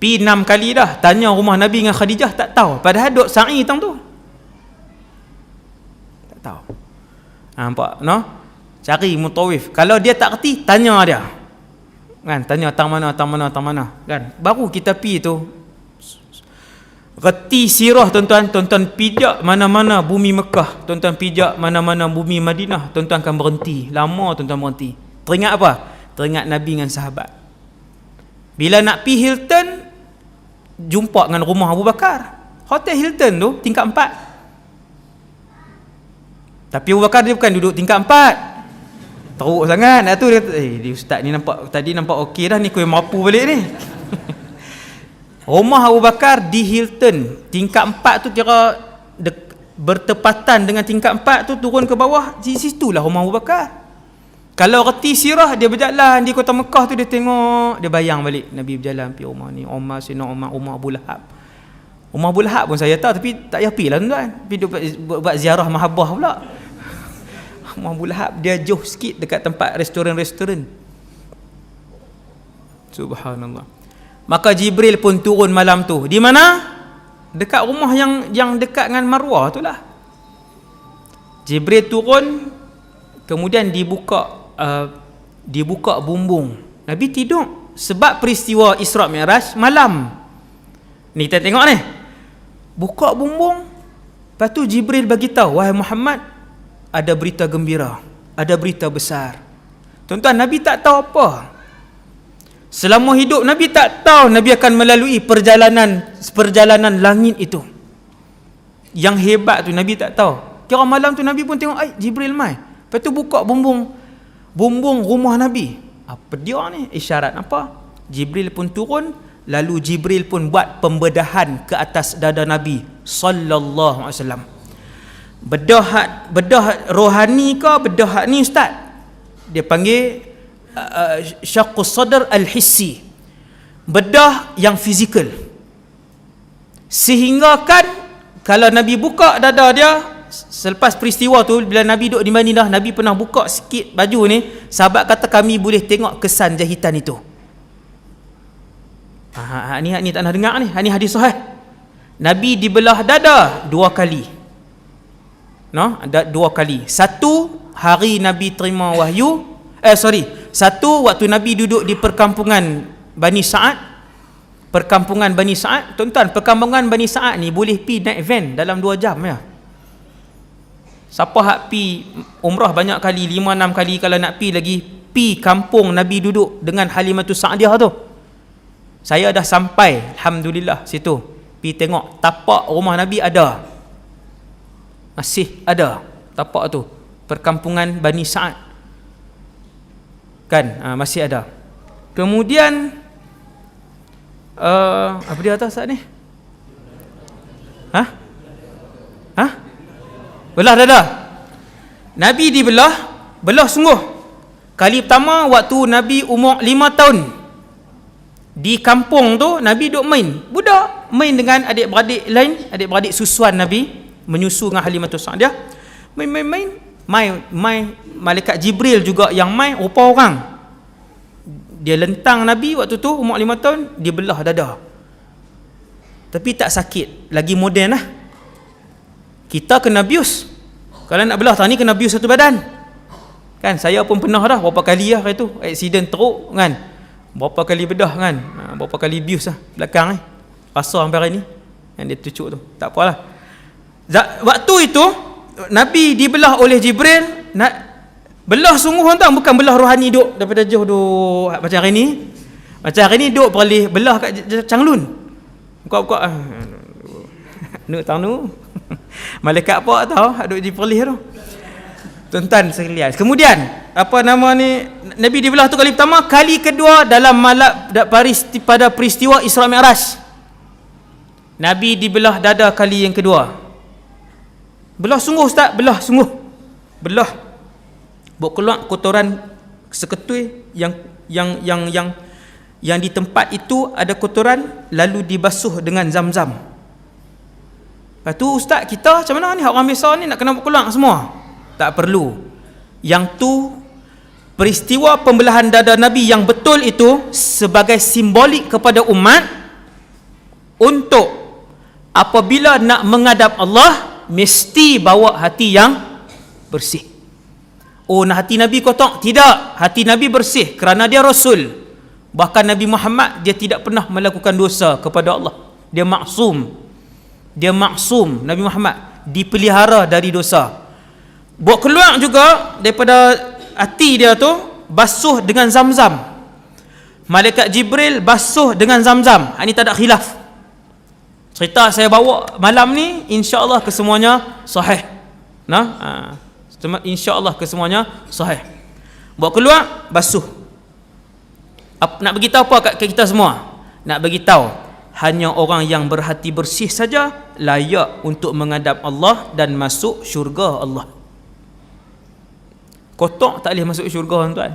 Pi 6 kali dah, tanya rumah Nabi dengan Khadijah, tak tahu. Padahal duk sa'i tang tu. Tak tahu. Nampak, no? Cari mutawif. Kalau dia tak kerti, tanya dia. Kan, tanya tang mana kan, baru kita pi tu reti sirah tuan-tuan. Tuan-tuan pijak mana-mana bumi Mekah, tuan-tuan pijak mana-mana bumi Madinah, tuan-tuan akan berhenti lama. Tuan-tuan berhenti, teringat apa? Teringat Nabi dengan sahabat. Bila nak pi Hilton, jumpa dengan rumah Abu Bakar. Hotel Hilton tu tingkat 4, tapi Abu Bakar dia bukan duduk tingkat 4. Teruk sangat. Tu dia ustaz ni tadi nampak okey dah ni, kau mampu balik ni. Rumah Abu Bakar di Hilton tingkat 4 tu, kira bertepatan dengan tingkat 4 tu, turun ke bawah, di situlah rumah Abu Bakar. Kalau reti sirah, dia berjalan di kota Mekah tu, dia tengok, dia bayang balik Nabi berjalan pergi rumah ni, Umar, Sina Umar, Umar Abu Lahab. Umar Abu Lahab pun saya tahu, tapi tak payah pergi lah tuan. Pergi buat ziarah mahabbah pula. Umar Abu Lahab dia jauh sikit dekat tempat restoran-restoran. Subhanallah. Maka Jibril pun turun malam tu. Di mana? Dekat rumah yang dekat dengan Marwah tu lah. Jibril turun, kemudian dibuka bumbung. Nabi tidur sebab peristiwa Isra Mi'raj malam. Ni kita tengok ni. Buka bumbung. Lepas tu Jibril bagi tahu, wahai Muhammad, ada berita gembira, ada berita besar. Tuan-tuan, Nabi tak tahu apa. Selama hidup Nabi tak tahu Nabi akan melalui perjalanan langit itu. Yang hebat tu Nabi tak tahu. Kira malam tu Nabi pun tengok, Jibril mai. Lepas tu buka bumbung rumah Nabi. Apa dia ni? Isyarat apa? Jibril pun turun, lalu Jibril pun buat pembedahan ke atas dada Nabi sallallahu alaihi wasallam. Bedah rohani ke bedah ni ustaz? Dia panggil syaqqus sadr al-hissi, bedah yang fizikal, sehingga kan kalau Nabi buka dada dia selepas peristiwa tu, bila Nabi duduk di Madinah, Nabi pernah buka sikit baju ni, sahabat kata kami boleh tengok kesan jahitan itu. Ni tak nak dengar ni. Ni hadis sahih. Nabi dibelah dada 2 kali. Ada 2 kali. Satu hari Nabi terima wahyu. Satu waktu Nabi duduk di perkampungan Bani Sa'ad. Perkampungan Bani Sa'ad, tuan-tuan, perkampungan Bani Sa'ad ni boleh pi naik van dalam 2 jam ya. Siapa hak pi umrah banyak kali, 5-6 kali, kalau nak pi lagi, pi kampung Nabi duduk dengan Halimatus Sa'diyah tu. Saya dah sampai, alhamdulillah, situ. Pi tengok tapak rumah Nabi ada. Masih ada tapak tu. Perkampungan Bani Sa'ad. Kan, masih ada. Kemudian apa dia atas saat ni? Belah dada. Nabi belah sungguh. Kali pertama waktu Nabi umur 5 tahun. Di kampung tu Nabi duk main. Budak main dengan adik-beradik lain, adik-beradik susuan Nabi, menyusu dengan Halimatus Sa'diyah. Main. Malaikat Jibril juga yang main, rupa orang. Dia lentang Nabi waktu tu umur 5 tahun, dia belah dada. Tapi tak sakit, lagi moden lah. Kita kena bius. Kalau nak belah ni kena bius satu badan. Kan, saya pun pernah dah berapa kali lah itu, aksiden teruk kan. Berapa kali bedah kan, berapa kali bius lah belakang rasa sampai hari ni yang dia tucuk tu. Tak apalah. Waktu itu Nabi dibelah oleh Jibril. Belah sungguh tuan, bukan belah rohani duk daripada jauh duk macam hari ni. Macam hari ni duk perlih belah kat Changlun. Buka nu tahu nu. Malaikat apa tahu duk di perlih tu. Tuan-tuan sekalian. Kemudian apa nama ni, Nabi dibelah tu kali pertama, kali kedua dalam pada peristiwa Isra Mi'raj. Nabi dibelah dada kali yang kedua. Belah sungguh ustaz, belah sungguh. Belah. Buat keluar kotoran seketui yang di tempat itu ada kotoran, lalu dibasuh dengan zam-zam. Lepas tu ustaz, kita macam mana ni, orang biasa ni nak kena buat keluar semua? Tak perlu. Yang tu peristiwa pembelahan dada Nabi yang betul itu sebagai simbolik kepada umat untuk apabila nak menghadap Allah mesti bawa hati yang bersih. Nak hati Nabi kotor? Tidak, hati Nabi bersih kerana dia Rasul. Bahkan Nabi Muhammad dia tidak pernah melakukan dosa kepada Allah. Dia maksum. Nabi Muhammad dipelihara dari dosa. Buat keluar juga daripada hati dia tu, basuh dengan zam-zam. Malaikat Jibril basuh dengan zam-zam. Ini tak ada khilaf. Cerita saya bawa malam ni insya-Allah kesemuanya sahih. InsyaAllah kesemuanya sahih. Buat keluar, basuh. Nak beritahu apa kat kita semua? Nak beritahu hanya orang yang berhati bersih saja layak untuk menghadap Allah dan masuk syurga Allah. Kotok tak boleh masuk syurga, tuan.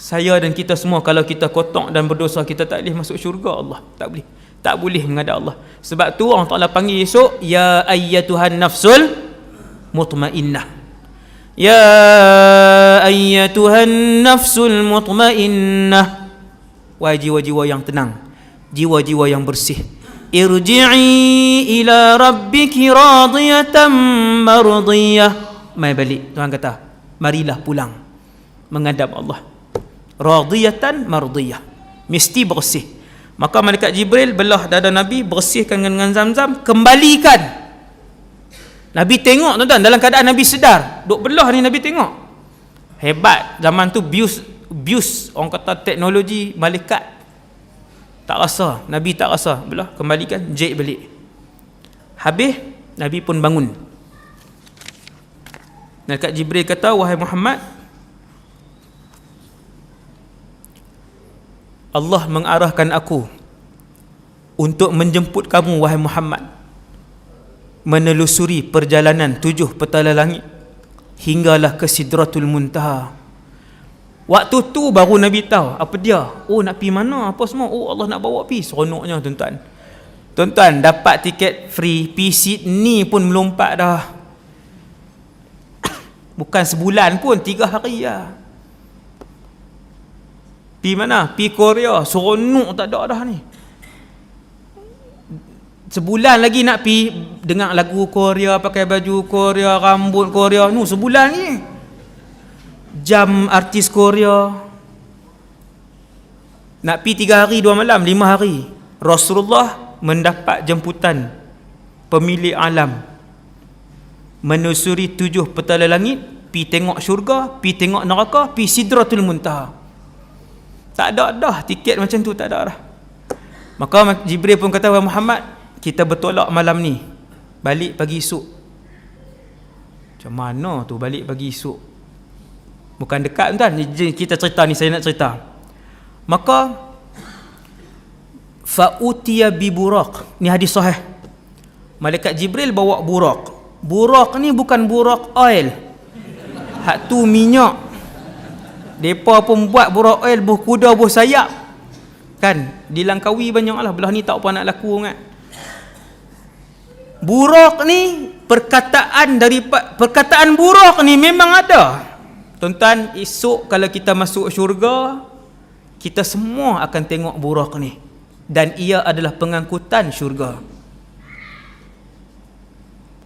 Saya dan kita semua, kalau kita kotok dan berdosa, kita tak boleh masuk syurga Allah. Tak boleh. Tak boleh menghadap Allah. Sebab tu Allah Ta'ala panggil esok, ya ayyatuhan nafsul mutmainnah. Ya ayyatuhan nafsul mutmainnah. Wahai jiwa-jiwa yang tenang, jiwa-jiwa yang bersih, irji'i ila rabbiki radiyatan mardiyah. Mai balik, Tuhan kata, marilah pulang menghadap Allah. Radiyatan mardiyah, mesti bersih. Maka malaikat Jibril belah dada Nabi, bersihkan dengan Zam-Zam, kembalikan. Nabi tengok, tuan-tuan, dalam keadaan Nabi sedar, duk belah ni Nabi tengok. Hebat zaman tu, bius orang kata teknologi malaikat. Tak rasa, Nabi tak rasa, belah, kembalikan, jek balik. Habis Nabi pun bangun. Malaikat Jibril kata, wahai Muhammad, Allah mengarahkan aku untuk menjemput kamu, wahai Muhammad, menelusuri perjalanan 7 petala langit hinggalah ke Sidratul Muntaha. Waktu tu baru Nabi tahu apa dia. Oh, nak pergi mana apa semua. Oh, Allah nak bawa pergi. Seronoknya, tuan-tuan. Tuan-tuan, dapat tiket free pergi Sydney pun melompat dah. Bukan sebulan pun, 3 hari lah. Pergi mana? Pergi Korea. Seronok tak ada dah ni. Sebulan lagi nak pergi dengar lagu Korea, pakai baju Korea, rambut Korea. Sebulan ni. Jam artis Korea. Nak pergi 3 hari 2 malam, 5 hari. Rasulullah mendapat jemputan pemilik alam, menusuri 7 petala langit, pergi tengok syurga, pergi tengok neraka, pergi Sidratul Muntaha. Tak ada dah tiket macam tu, tak ada dah. Maka Jibril pun kata, wahai Muhammad, kita bertolak malam ni, balik pagi esok. Macam mana tu balik pagi esok? Bukan dekat, tuan. Kita cerita ni, saya nak cerita. Maka fa'utiya bi buraq. Ni hadis sahih. Malaikat Jibril bawa buraq. Buraq ni bukan buraq oil. Hak tu minyak. Depa pun buat buraq oil buh kuda buh sayap. Kan di Langkawi banyaklah, belah ni tak apa nak laku kan. Buraq ni perkataan buraq ni memang ada. Tuan-tuan, esok kalau kita masuk syurga, kita semua akan tengok buraq ni, dan ia adalah pengangkutan syurga.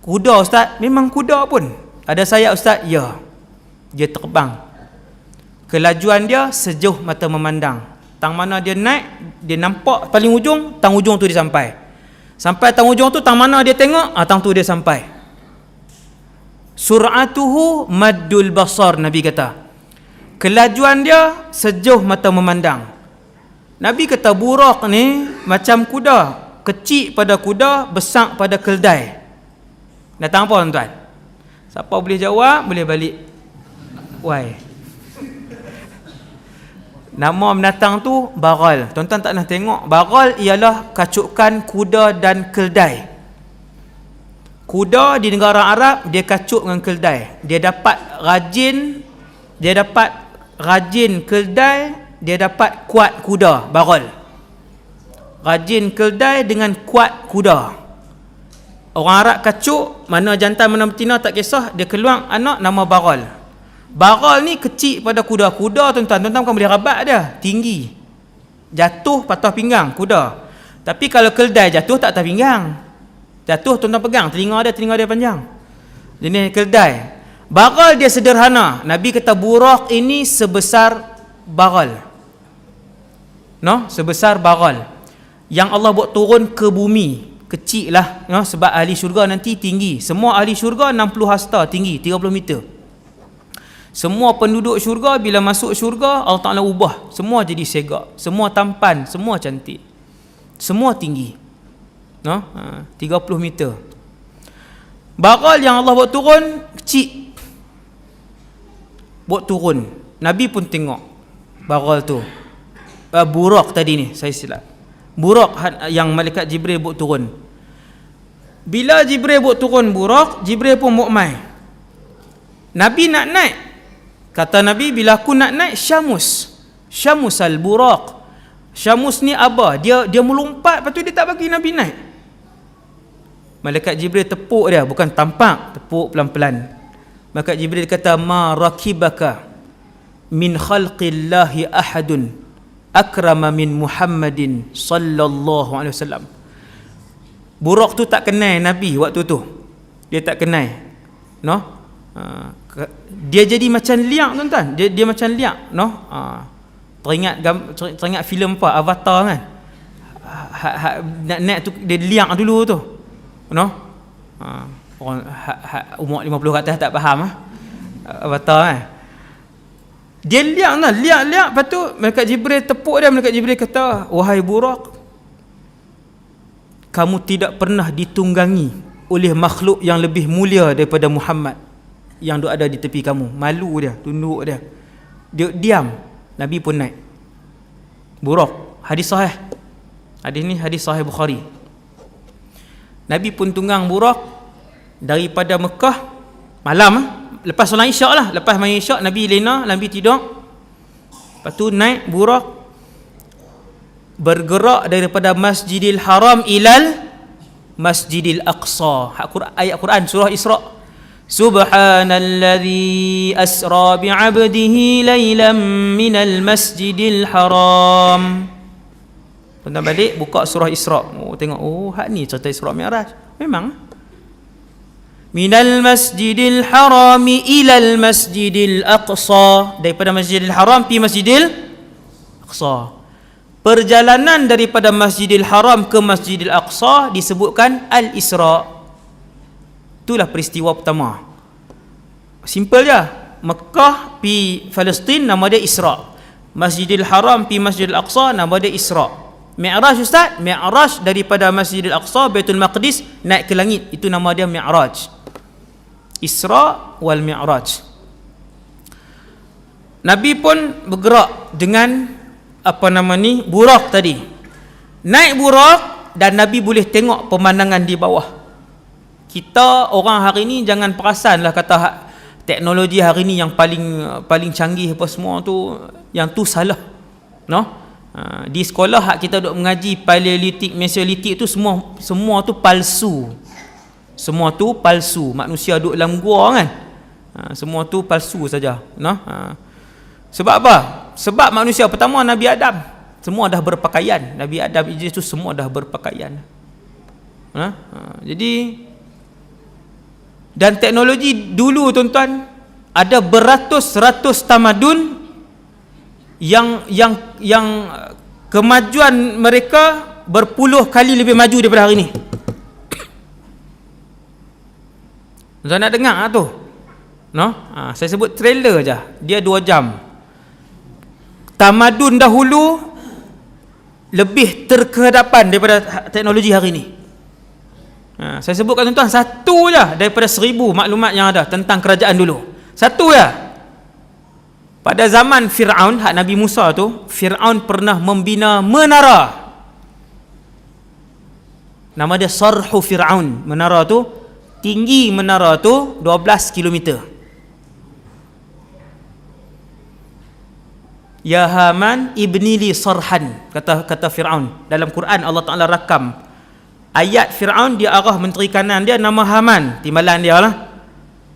Kuda, ustaz? Memang kuda pun ada sayap, ustaz? Ya. Dia terbang. Kelajuan dia sejauh mata memandang. Tang mana dia naik, dia nampak paling ujung, tang ujung tu dia sampai. Sampai tang ujung tu, tang mana dia tengok, tang tu dia sampai. Sur'atuhu maddul basar, Nabi kata. Kelajuan dia sejauh mata memandang. Nabi kata buraq ni macam kuda. Kecil pada kuda, besar pada keldai. Datang apa, tuan-tuan? Siapa boleh jawab, boleh balik. Why? Nama binatang tu baral. Tuan-tuan tak nak tengok. Baral ialah kacukan kuda dan keldai. Kuda di negara Arab, dia kacuk dengan keldai. Dia dapat rajin keldai, dia dapat kuat kuda, baral. Rajin keldai dengan kuat kuda. Orang Arab kacuk, mana jantan mana betina tak kisah, dia keluar anak nama baral. Baral ni kecil pada kuda. Kuda, tuan-tuan bukan boleh rabat dia, tinggi. Jatuh patah pinggang kuda. Tapi kalau keldai jatuh tak patah pinggang. Jatuh tuan-tuan pegang, telinga dia panjang. Jenis keldai. Baral dia sederhana. Nabi kata buraq ini sebesar baral. Sebesar baral. Yang Allah buat turun ke bumi. Kecil lah. Sebab ahli syurga nanti tinggi. Semua ahli syurga 60 hasta tinggi, 30 meter. Semua penduduk syurga bila masuk syurga, Allah Ta'ala ubah. Semua jadi segak. Semua tampan, semua cantik. Semua tinggi. 30 meter. Baral yang Allah buat turun kecil. Buat turun. Nabi pun tengok baral tu. Buraq tadi ni, saya silap. Buraq yang malaikat Jibril buat turun. Bila Jibril buat turun buraq, Jibril pun mau mai. Nabi nak naik. Kata Nabi, bila aku nak naik Syamus al-Buraq. Syamus ni apa? Dia melompat, lepas tu dia tak bagi Nabi naik. Malaikat Jibril tepuk dia, bukan tampak, tepuk pelan-pelan. Malaikat Jibril kata, ma rakibaka min khalqillahi ahadun akrama min Muhammadin sallallahu alaihi wasallam. Buraq tu tak kenal Nabi waktu tu. Dia tak kenal. Dia jadi macam liak, tuan-tuan. Dia macam liak, teringat filem apa, Avatar kan. Nak tu dia liak dulu tu. Orang umur 50 ke atas tak faham Avatar kan. Dia liak, lepas tu Malaikat Jibril tepuk dia. Malaikat Jibril kata, wahai Buraq, kamu tidak pernah ditunggangi oleh makhluk yang lebih mulia daripada Muhammad yang ada di tepi kamu. Malu dia, tunduk dia diam. Nabi pun naik Buraq. Hadis sahih. Hadis ni hadis sahih Bukhari. Nabi pun tunggang Buraq daripada Mekah malam, lepas solat isyak lah. Lepas main isyak, Nabi lena, Nabi tidur. Lepas tu naik Buraq, bergerak daripada Masjidil Haram ilal Masjidil Aqsa. Ayat Quran surah Isra. Subhanalladzi asra bi'abdihi laylan minal Masjidil Haram. Tuan balik buka surah Isra. Tengok, hak ni cerita Isra Mi'raj. Memang minal Masjidil Harami ilal Masjidil Aqsa. Daripada Masjidil Haram pergi Masjidil Aqsa. Perjalanan daripada Masjidil Haram ke Masjidil Aqsa disebutkan Al-Isra. Itulah peristiwa pertama. Simple je. Mekah pi Palestin, nama dia Isra. Masjidil Haram pi Masjidil Aqsa, nama dia Isra. Mi'raj ustaz, Mi'raj daripada Masjidil Aqsa, Baitul Maqdis, naik ke langit, itu nama dia Mi'raj. Isra wal Mi'raj. Nabi pun bergerak dengan Buraq tadi. Naik Buraq dan Nabi boleh tengok pemandangan di bawah. Kita orang hari ni jangan perasanlah kata teknologi hari ni yang paling canggih apa semua tu, yang tu salah. Di sekolah hak kita duk mengaji Paleolitik, Mesolitik tu semua tu palsu. Semua tu palsu. Manusia duduk dalam gua kan. Semua tu palsu saja. Sebab apa? Sebab manusia pertama Nabi Adam semua dah berpakaian. Nabi Adam, Idris tu semua dah berpakaian. Jadi, dan teknologi dulu tuan-tuan, ada beratus-ratus tamadun yang kemajuan mereka berpuluh kali lebih maju daripada hari ini. Tuan nak dengar tu? Saya sebut trailer je. Dia 2 jam. Tamadun dahulu lebih terkehadapan daripada teknologi hari ini. Saya sebutkan tuan-tuan satu je daripada 1000 maklumat yang ada tentang kerajaan dulu. Satu je. Pada zaman Fir'aun, hak Nabi Musa tu, Fir'aun pernah membina menara. Nama dia Sarhu Fir'aun. Menara tu, tinggi menara tu 12 km. Ya Haman ibni li sarhan, kata Fir'aun. Dalam Quran Allah Ta'ala rakam ayat Fir'aun, dia arah menteri kanan dia nama Haman, timbalan dia lah.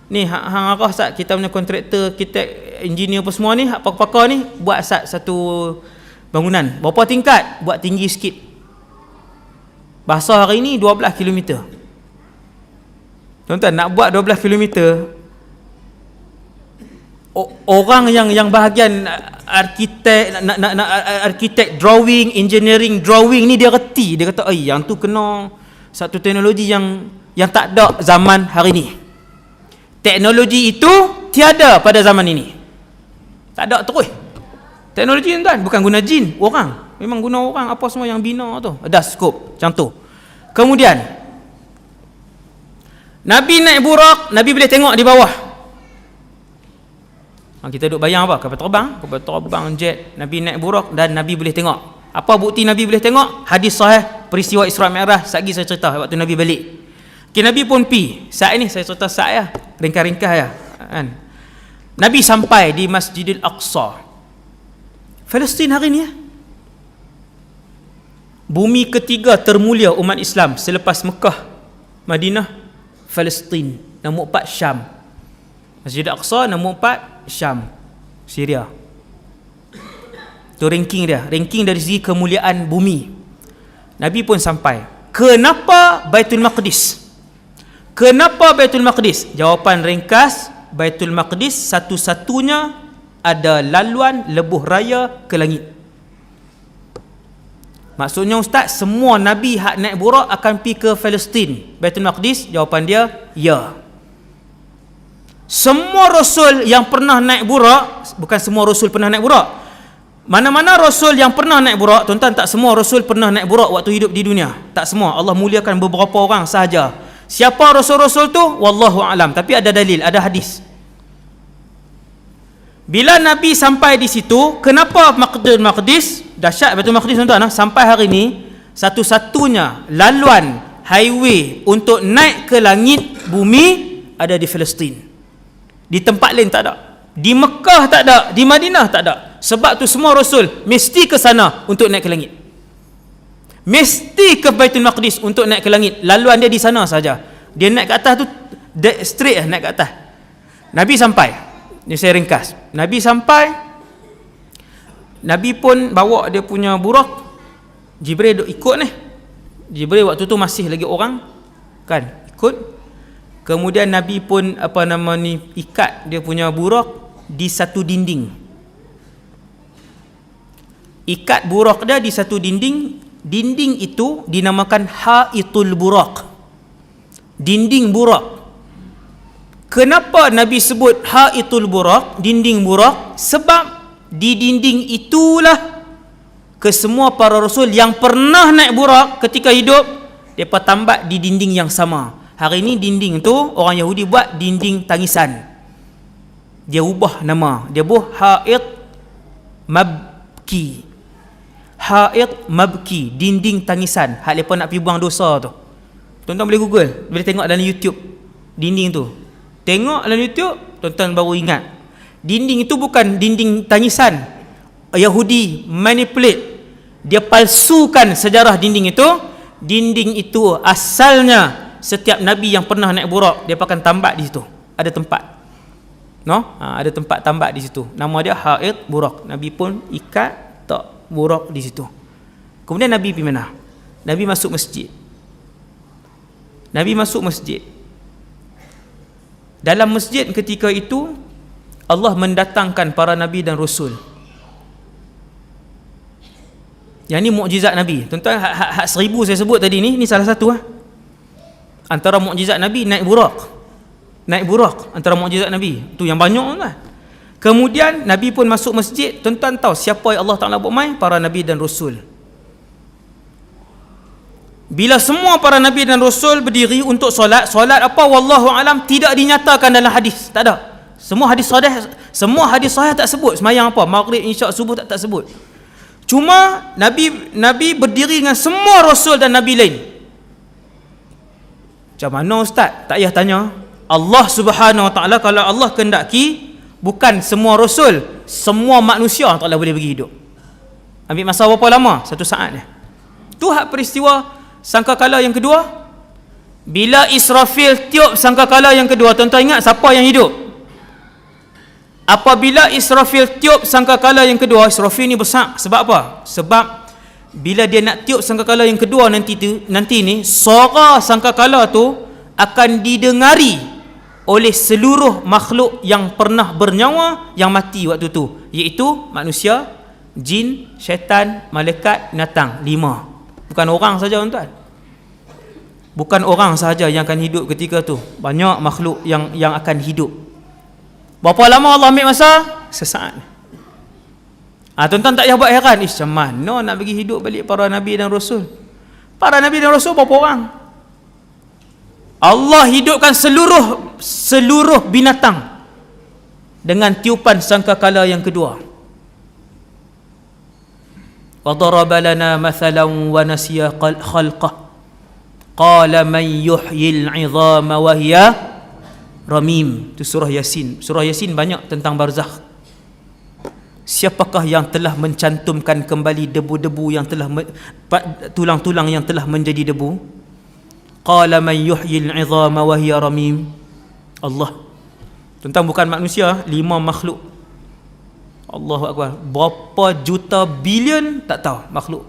Ni hang arah sat kita punya kontraktor, kita engineer apa semua ni, hak pakar-pakar ni buat satu bangunan. Berapa tingkat? Buat tinggi sikit. Bahasa hari ni 12 km. Tuan-tuan nak buat 12 km, orang yang bahagian arkitek drawing, engineering drawing ni dia reti. Dia kata, yang tu kena satu teknologi yang tak ada zaman hari ni. Teknologi itu tiada pada zaman ini. Tak ada terus. Teknologi tuan, bukan guna jin, orang. Memang guna orang apa semua yang bina tu. Ada skop macam tu. Kemudian Nabi naik Buraq, Nabi boleh tengok di bawah. Kita duk bayang apa? Kapal terbang, jet. Nabi naik Buraq dan Nabi boleh tengok. Apa bukti Nabi boleh tengok? Hadis sahih peristiwa Isra Mi'raj. Sagi saya cerita waktu Nabi balik. Nabi pun pi. Saat ini saya cerita saat ya, ringkas-ringkas ya. Kan? Nabi sampai di Masjidil Aqsa, Palestin hari ni. Bumi ketiga termulia umat Islam selepas Mekah, Madinah, Palestin. Nombor 4 Syam. Masjidil Aqsa nombor 4 Syam, Syria. Tu ranking dia, ranking dari segi kemuliaan bumi. Nabi pun sampai. Kenapa Baitul Maqdis? Kenapa Baitul Maqdis? Jawapan ringkas, Baitul Maqdis satu-satunya ada laluan lebuh raya ke langit. Maksudnya ustaz, semua Nabi hak naik burak akan pergi ke Palestin, Baitul Maqdis? Jawapan dia, ya. Semua Rasul yang pernah naik burak, bukan semua Rasul pernah naik burak. Mana-mana Rasul yang pernah naik burak, tuan-tuan, tak semua Rasul pernah naik burak waktu hidup di dunia. Tak semua. Allah muliakan beberapa orang sahaja. Siapa Rasul-Rasul tu? Wallahu a'lam. Tapi ada dalil, ada hadis. Bila Nabi sampai di situ, kenapa Baitul Maqdis? Dahsyat Baitul Maqdis, tuan-tuan. Sampai hari ni, satu-satunya laluan highway untuk naik ke langit bumi ada di Palestin. Di tempat lain tak ada. Di Mekah tak ada, di Madinah tak ada. Sebab tu semua Rasul mesti ke sana untuk naik ke langit. Mesti ke Baitul Maqdis untuk naik ke langit. Laluan dia di sana saja. Dia naik ke atas tu straight naik ke atas. Nabi sampai. Ini saya ringkas. Nabi sampai. Nabi pun bawa dia punya burak. Jibril duk ikut ni. Jibril waktu tu masih lagi orang, kan, ikut. Kemudian Nabi pun ikat dia punya burak di satu dinding. Ikat burak dia di satu dinding. Dinding itu dinamakan Haitul Burak, dinding burak. Kenapa Nabi sebut Haitul Burak, dinding burak? Sebab di dinding itulah kesemua para Rasul yang pernah naik burak ketika hidup, mereka tambat di dinding yang sama. Hari ini dinding tu orang Yahudi buat dinding tangisan. Dia ubah nama, dia buat Hait Mabki. Hait Mabki, dinding tangisan. Hak mereka nak pergi buang dosa tu. Tuan-tuan boleh Google, boleh tengok dalam YouTube dinding tu. Tengok dalam YouTube, tuan-tuan baru ingat. Dinding itu bukan dinding tangisan. Yahudi manipulate. Dia palsukan sejarah dinding itu. Dinding itu asalnya setiap Nabi yang pernah naik burak, dia akan tambat di situ. Ada tempat. Ada tempat tambat di situ. Nama dia Hait Burak. Nabi pun ikat tak burak di situ. Kemudian Nabi pergi mana? Nabi masuk masjid. Nabi masuk masjid. Dalam masjid ketika itu Allah mendatangkan para Nabi dan Rasul. Yang ni mukjizat Nabi. Tuan-tuan, hak 1000 saya sebut tadi ni salah satu antara mukjizat Nabi, naik burak. Naik burak antara mukjizat Nabi. Tu yang banyak kan. Kemudian Nabi pun masuk masjid. Tuan-tuan tahu siapa yang Allah Ta'ala buat mai? Para Nabi dan Rasul. Bila semua para Nabi dan Rasul berdiri untuk solat, solat apa? Wallahu alam, tidak dinyatakan dalam hadis. Tak ada. Semua hadis sahih tak sebut semayang apa, maghrib, isyak, subuh tak sebut. Cuma Nabi berdiri dengan semua Rasul dan Nabi lain. Macam mana ustaz? Tak payah tanya. Allah Subhanahu Wa Ta'ala, kalau Allah kehendaki, bukan semua Rasul, semua manusia Allah Ta'ala boleh bagi hidup. Ambil masa berapa lama? 1 saat ni. Tu hak peristiwa sangkakala yang kedua. Bila Israfil tiup sangkakala yang kedua, tuan-tuan ingat siapa yang hidup? Apabila Israfil tiup sangkakala yang kedua, Israfil ni besar. Sebab apa? Sebab bila dia nak tiup sangkakala yang kedua nanti ni, suara sangkakala tu akan didengari oleh seluruh makhluk yang pernah bernyawa yang mati waktu tu, iaitu manusia, jin, syaitan, malaikat, binatang. 5. Bukan orang saja, tuan-tuan. Bukan orang sahaja yang akan hidup ketika tu. Banyak makhluk yang akan hidup. Berapa lama Allah ambil masa? Sesaat. Tuan-tuan tak payah buat heran. Macam mana nak bagi hidup balik para Nabi dan Rasul? Para Nabi dan Rasul berapa orang? Allah hidupkan seluruh binatang dengan tiupan sangkakala yang kedua. وَضَرَبَ لَنَا مَثَلًا وَنَسِيَ خَلْقَهُ قَالَ مَنْ يُحْيِي الْعِظَامَ وَهِيَ Ramim, itu surah Yasin. Surah Yasin banyak tentang barzakh. Siapakah yang telah mencantumkan kembali debu-debu yang telah tulang-tulang yang telah menjadi debu? Qala man yuhyil 'idhama wa hiya ramim. Allah. Tentang bukan manusia, 5 makhluk. Allahu akbar. Berapa juta bilion tak tahu makhluk.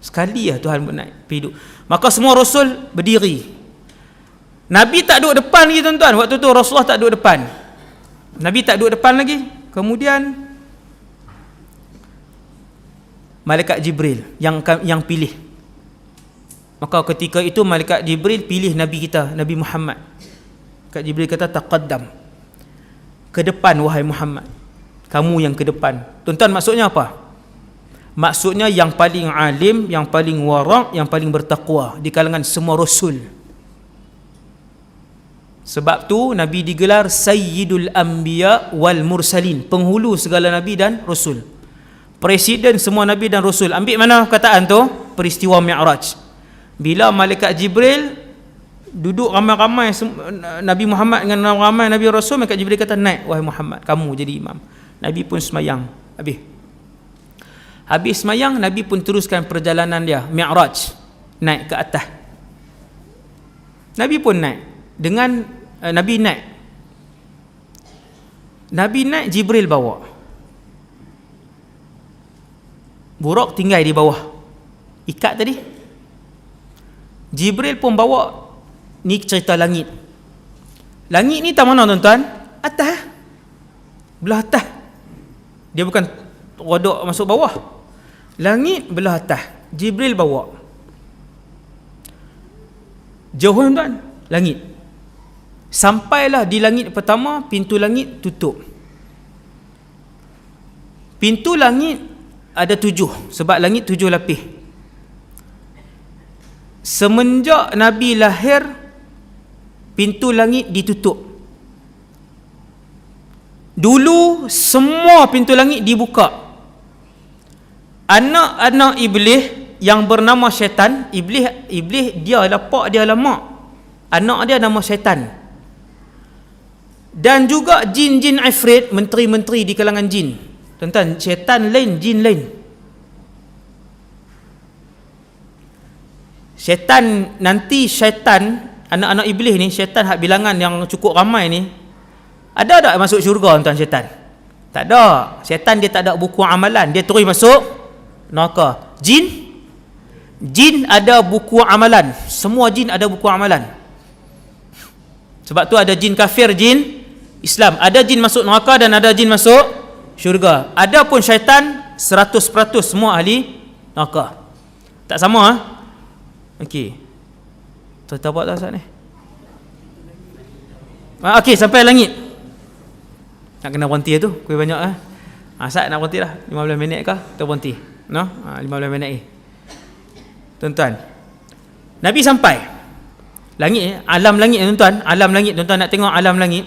Sekali lah Tuhan naik hidup. Maka semua rasul berdiri. Nabi tak duduk depan lagi tuan-tuan. Waktu tu Rasulullah tak duduk depan. Nabi tak duduk depan lagi. Kemudian malaikat Jibril yang pilih. Maka ketika itu malaikat Jibril pilih Nabi kita, Nabi Muhammad. Malaikat Jibril kata, taqaddam, ke depan wahai Muhammad, kamu yang ke depan. Tuan-tuan, maksudnya apa? Maksudnya yang paling alim, yang paling wara', yang paling bertakwa di kalangan semua rasul. Sebab tu Nabi digelar Sayyidul Anbiya wal Mursalin, penghulu segala Nabi dan Rasul, presiden semua Nabi dan Rasul. Ambil mana kataan tu? Peristiwa Mi'raj. Bila malaikat Jibril duduk ramai-ramai Nabi Muhammad dengan ramai Nabi Rasul, malaikat Jibril kata, naik wahai Muhammad, kamu jadi imam. Nabi pun semayang. Habis semayang, Nabi pun teruskan perjalanan dia Mi'raj, naik ke atas. Nabi pun naik. Nabi naik, Jibril bawa. Buraq tinggal di bawah, ikat tadi. Jibril pun bawa. Ni cerita langit. Langit ni tak mana tuan-tuan? Atas, belah atas. Dia bukan rodok masuk bawah. Langit belah atas, Jibril bawa. Jauh tuan-tuan langit. Sampailah di langit pertama, pintu langit tutup. Pintu langit ada 7, sebab langit 7 lapis. Semenjak Nabi lahir, pintu langit ditutup. Dulu semua pintu langit dibuka. Anak-anak iblis yang bernama syaitan, iblis dia lah pak, dia lah mak. Anak dia nama syaitan. Dan juga jin-jin ifrit, menteri-menteri di kalangan jin. Tuan-tuan, syaitan lain, jin lain. Syaitan, anak-anak iblis ni, syaitan hak bilangan yang cukup ramai ni, ada tak masuk syurga tuan syaitan? Tak ada. Syaitan dia tak ada buku amalan, dia terus masuk neraka. Jin ada buku amalan. Semua jin ada buku amalan. Sebab tu ada jin kafir, jin Islam. Ada jin masuk neraka dan ada jin masuk syurga. Ada pun syaitan 100% semua ahli neraka. Tak sama ah. Okey. Cerita apa tak Ustaz ni? Okey, sampai langit. Nak kena berhenti tu, kuih banyak ah. Ustaz nak berhenti dah. 15 minit kah? Kita berhenti. No? 15 minit tuan-tuan. Nabi sampai langit, alam langit tuan-tuan, alam langit tuan-tuan nak tengok alam langit.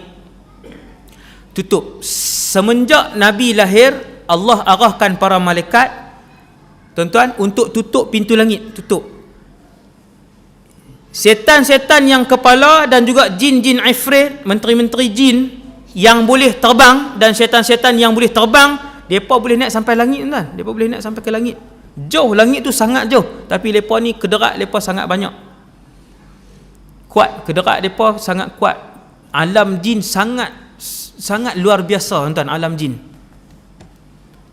Tutup. Semenjak Nabi lahir, Allah arahkan para malaikat tuan-tuan untuk tutup pintu langit, tutup. Setan-setan yang kepala dan juga jin-jin ifrit, menteri-menteri jin yang boleh terbang, dan setan-setan yang boleh terbang, mereka boleh naik sampai langit tuan. Mereka boleh naik sampai ke langit. Jauh, langit tu sangat jauh. Tapi mereka ni kederat mereka sangat banyak. Kuat, kederat mereka sangat kuat. Alam jin sangat luar biasa tuan, alam jin.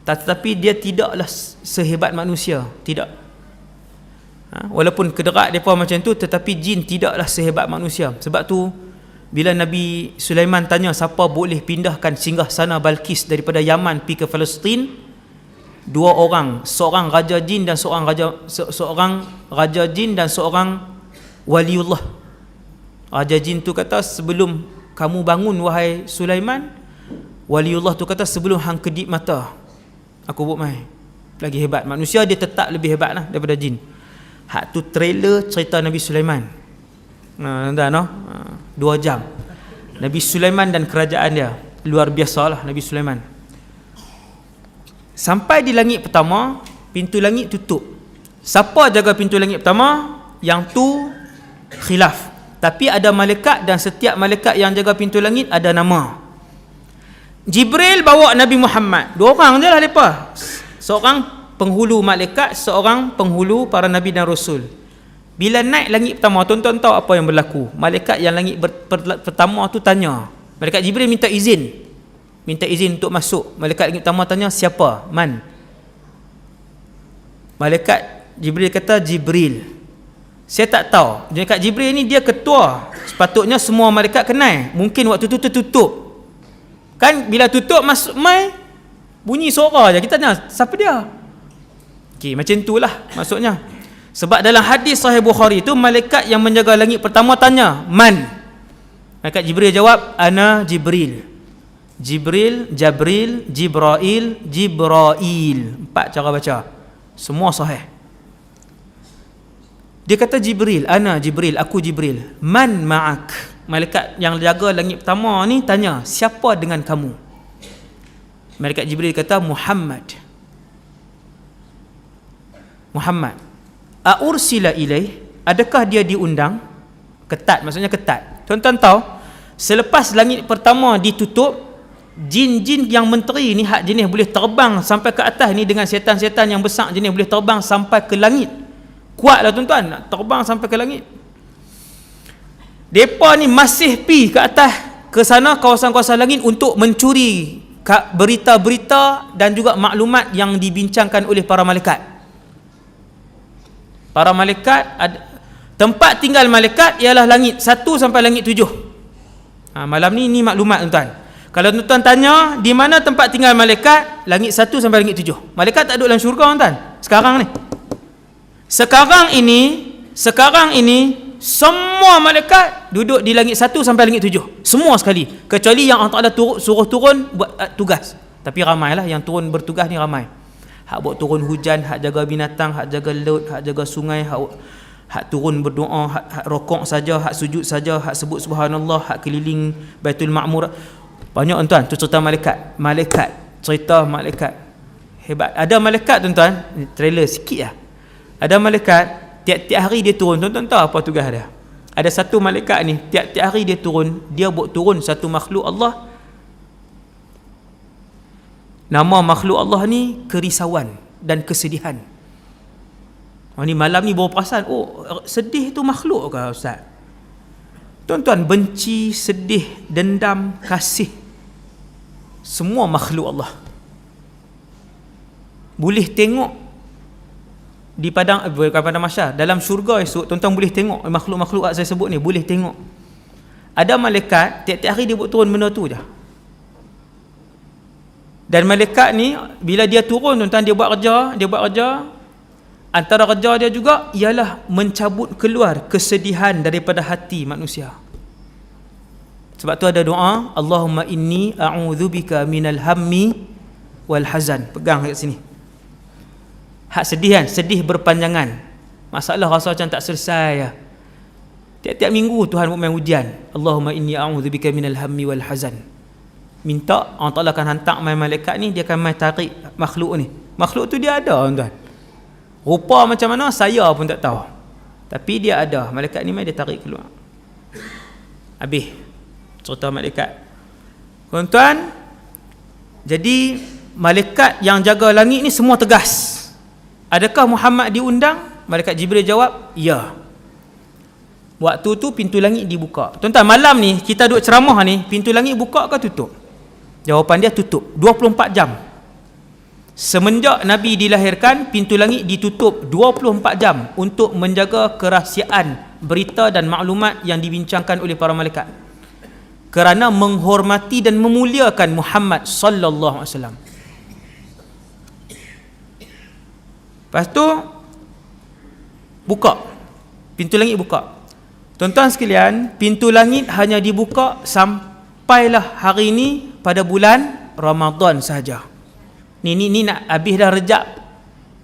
Tetapi dia tidaklah sehebat manusia, tidak. Walaupun kederat mereka macam tu, tetapi jin tidaklah sehebat manusia. Sebab tu bila Nabi Sulaiman tanya siapa boleh pindahkan singgahsana Balqis daripada Yaman pergi ke Palestin, 2 orang, seorang raja jin dan seorang raja jin dan seorang waliullah. Raja jin tu kata, sebelum kamu bangun wahai Sulaiman, waliullah tu kata, sebelum hang kedip mata aku buat mai. Lagi hebat. Manusia dia tetap lebih hebat lah daripada jin. Hak tu trailer cerita Nabi Sulaiman. Tuan-tuan, 2 jam Nabi Sulaiman dan kerajaan dia. Luar biasalah Nabi Sulaiman. Sampai di langit pertama, pintu langit tutup. Siapa jaga pintu langit pertama? Yang tu khilaf. Tapi ada malaikat dan setiap malaikat yang jaga pintu langit ada nama. Jibril bawa Nabi Muhammad. 2 orang je lah mereka. Seorang penghulu malaikat, seorang penghulu para Nabi dan Rasul. Bila naik langit pertama, tuan-tuan tahu apa yang berlaku? Malaikat yang langit pertama tu tanya. Malaikat Jibril minta izin. Minta izin untuk masuk. Malaikat langit pertama tanya, siapa? Man? Malaikat Jibril kata, Jibril. Saya tak tahu. Malaikat Jibril ni dia ketua. Sepatutnya semua malaikat kenal. Mungkin waktu tu tertutup. Kan bila tutup masuk mai bunyi suara je. Kita tanya, siapa dia? Okey, macam itulah maksudnya. Sebab dalam hadis Sahih Bukhari tu malaikat yang menjaga langit pertama tanya, man? Malaikat Jibril jawab, ana Jibril. Jibril, Jabril, Jibrail, Jibrail. 4 cara baca. Semua sahih. Dia kata Jibril, ana Jibril, aku Jibril. Man ma'ak? Malaikat yang jaga langit pertama ni tanya, siapa dengan kamu? Malaikat Jibril kata, Muhammad. Muhammad. Aursila ilaih? Adakah dia diundang? Ketat, maksudnya ketat. Tuan-tuan tahu, selepas langit pertama ditutup, jin-jin yang menteri ni hak jenis boleh terbang sampai ke atas ni dengan setan-setan yang besar jenis boleh terbang sampai ke langit. Kuatlah tuan-tuan, nak terbang sampai ke langit. Depa ni masih pi ke atas, ke sana kawasan-kawasan langit untuk mencuri berita-berita dan juga maklumat yang dibincangkan oleh para malaikat. Para malaikat, tempat tinggal malaikat ialah langit 1 sampai langit 7. Malam ni maklumat tuan-tuan. Kalau tuan-tuan tanya di mana tempat tinggal malaikat, langit 1 sampai langit 7. Malaikat tak duduk dalam syurga tuan-tuan. Sekarang ni. Sekarang ini semua malaikat duduk di langit 1 sampai langit 7. Semua sekali. Kecuali yang Allah Ta'ala suruh turun buat tugas. Tapi ramailah yang turun bertugas ni ramai. Hak buat turun hujan, hak jaga binatang, hak jaga laut, hak jaga sungai, hak turun berdoa, hak rokok saja, hak sujud saja, hak sebut subhanallah, hak keliling Baitul Ma'mur. Banyak tuan-tuan, tu cerita malaikat. Cerita malaikat. Hebat. Ada malaikat tuan-tuan, trailer sikit lah. Ada malaikat tiap-tiap hari dia turun. Tuan-tuan tahu apa tugas dia? Ada satu malaikat ni, tiap-tiap hari dia turun. Dia buat turun satu makhluk Allah. Nama makhluk Allah ni kerisauan dan kesedihan. Ni malam ni baru perasan, sedih tu makhluk ke Ustaz? Tuan-tuan, benci, sedih, dendam, kasih, semua makhluk Allah. Boleh tengok di padang mahsyar, dalam syurga esok, tuan-tuan boleh tengok makhluk-makhluk yang saya sebut ni, boleh tengok. Ada malaikat tiap-tiap hari dia buat turun benda tu je. Dan malaikat ni bila dia turun tuan-tuan, dia buat kerja. Antara kerja dia juga ialah mencabut keluar kesedihan daripada hati manusia. Sebab tu ada doa, Allahumma inni a'udzubika minal hammi wal hazan. Pegang kat sini. Hak sedih kan, sedih berpanjangan. Masalah rasa macam tak selesai ya. Tiap-tiap minggu Tuhan buat main ujian. Allahumma inni a'udzubika minal hammi wal hazan. Minta, Allah Ta'ala akan hantar main malaikat ni, dia akan main tarik makhluk ni. Makhluk tu dia ada tuan-tuan. Rupa macam mana saya pun tak tahu. Tapi dia ada. Malaikat ni main dia tarik keluar. Habis cerita malaikat. Tuan-tuan, jadi malaikat yang jaga langit ni semua tegas. Adakah Muhammad diundang? Malaikat Jibril jawab, ya. Waktu tu pintu langit dibuka. Tuan-tuan, malam ni kita duduk ceramah ni, pintu langit buka ke tutup? Jawapan dia tutup. 24 jam. Semenjak Nabi dilahirkan, pintu langit ditutup 24 jam untuk menjaga kerahsiaan berita dan maklumat yang dibincangkan oleh para malaikat. Kerana menghormati dan memuliakan Muhammad sallallahu alaihi wasallam. Lepas tu buka. Pintu langit buka. Tuan-tuan sekalian, pintu langit hanya dibuka sampailah hari ini pada bulan Ramadan sahaja. Ni nak habis dah Rejab.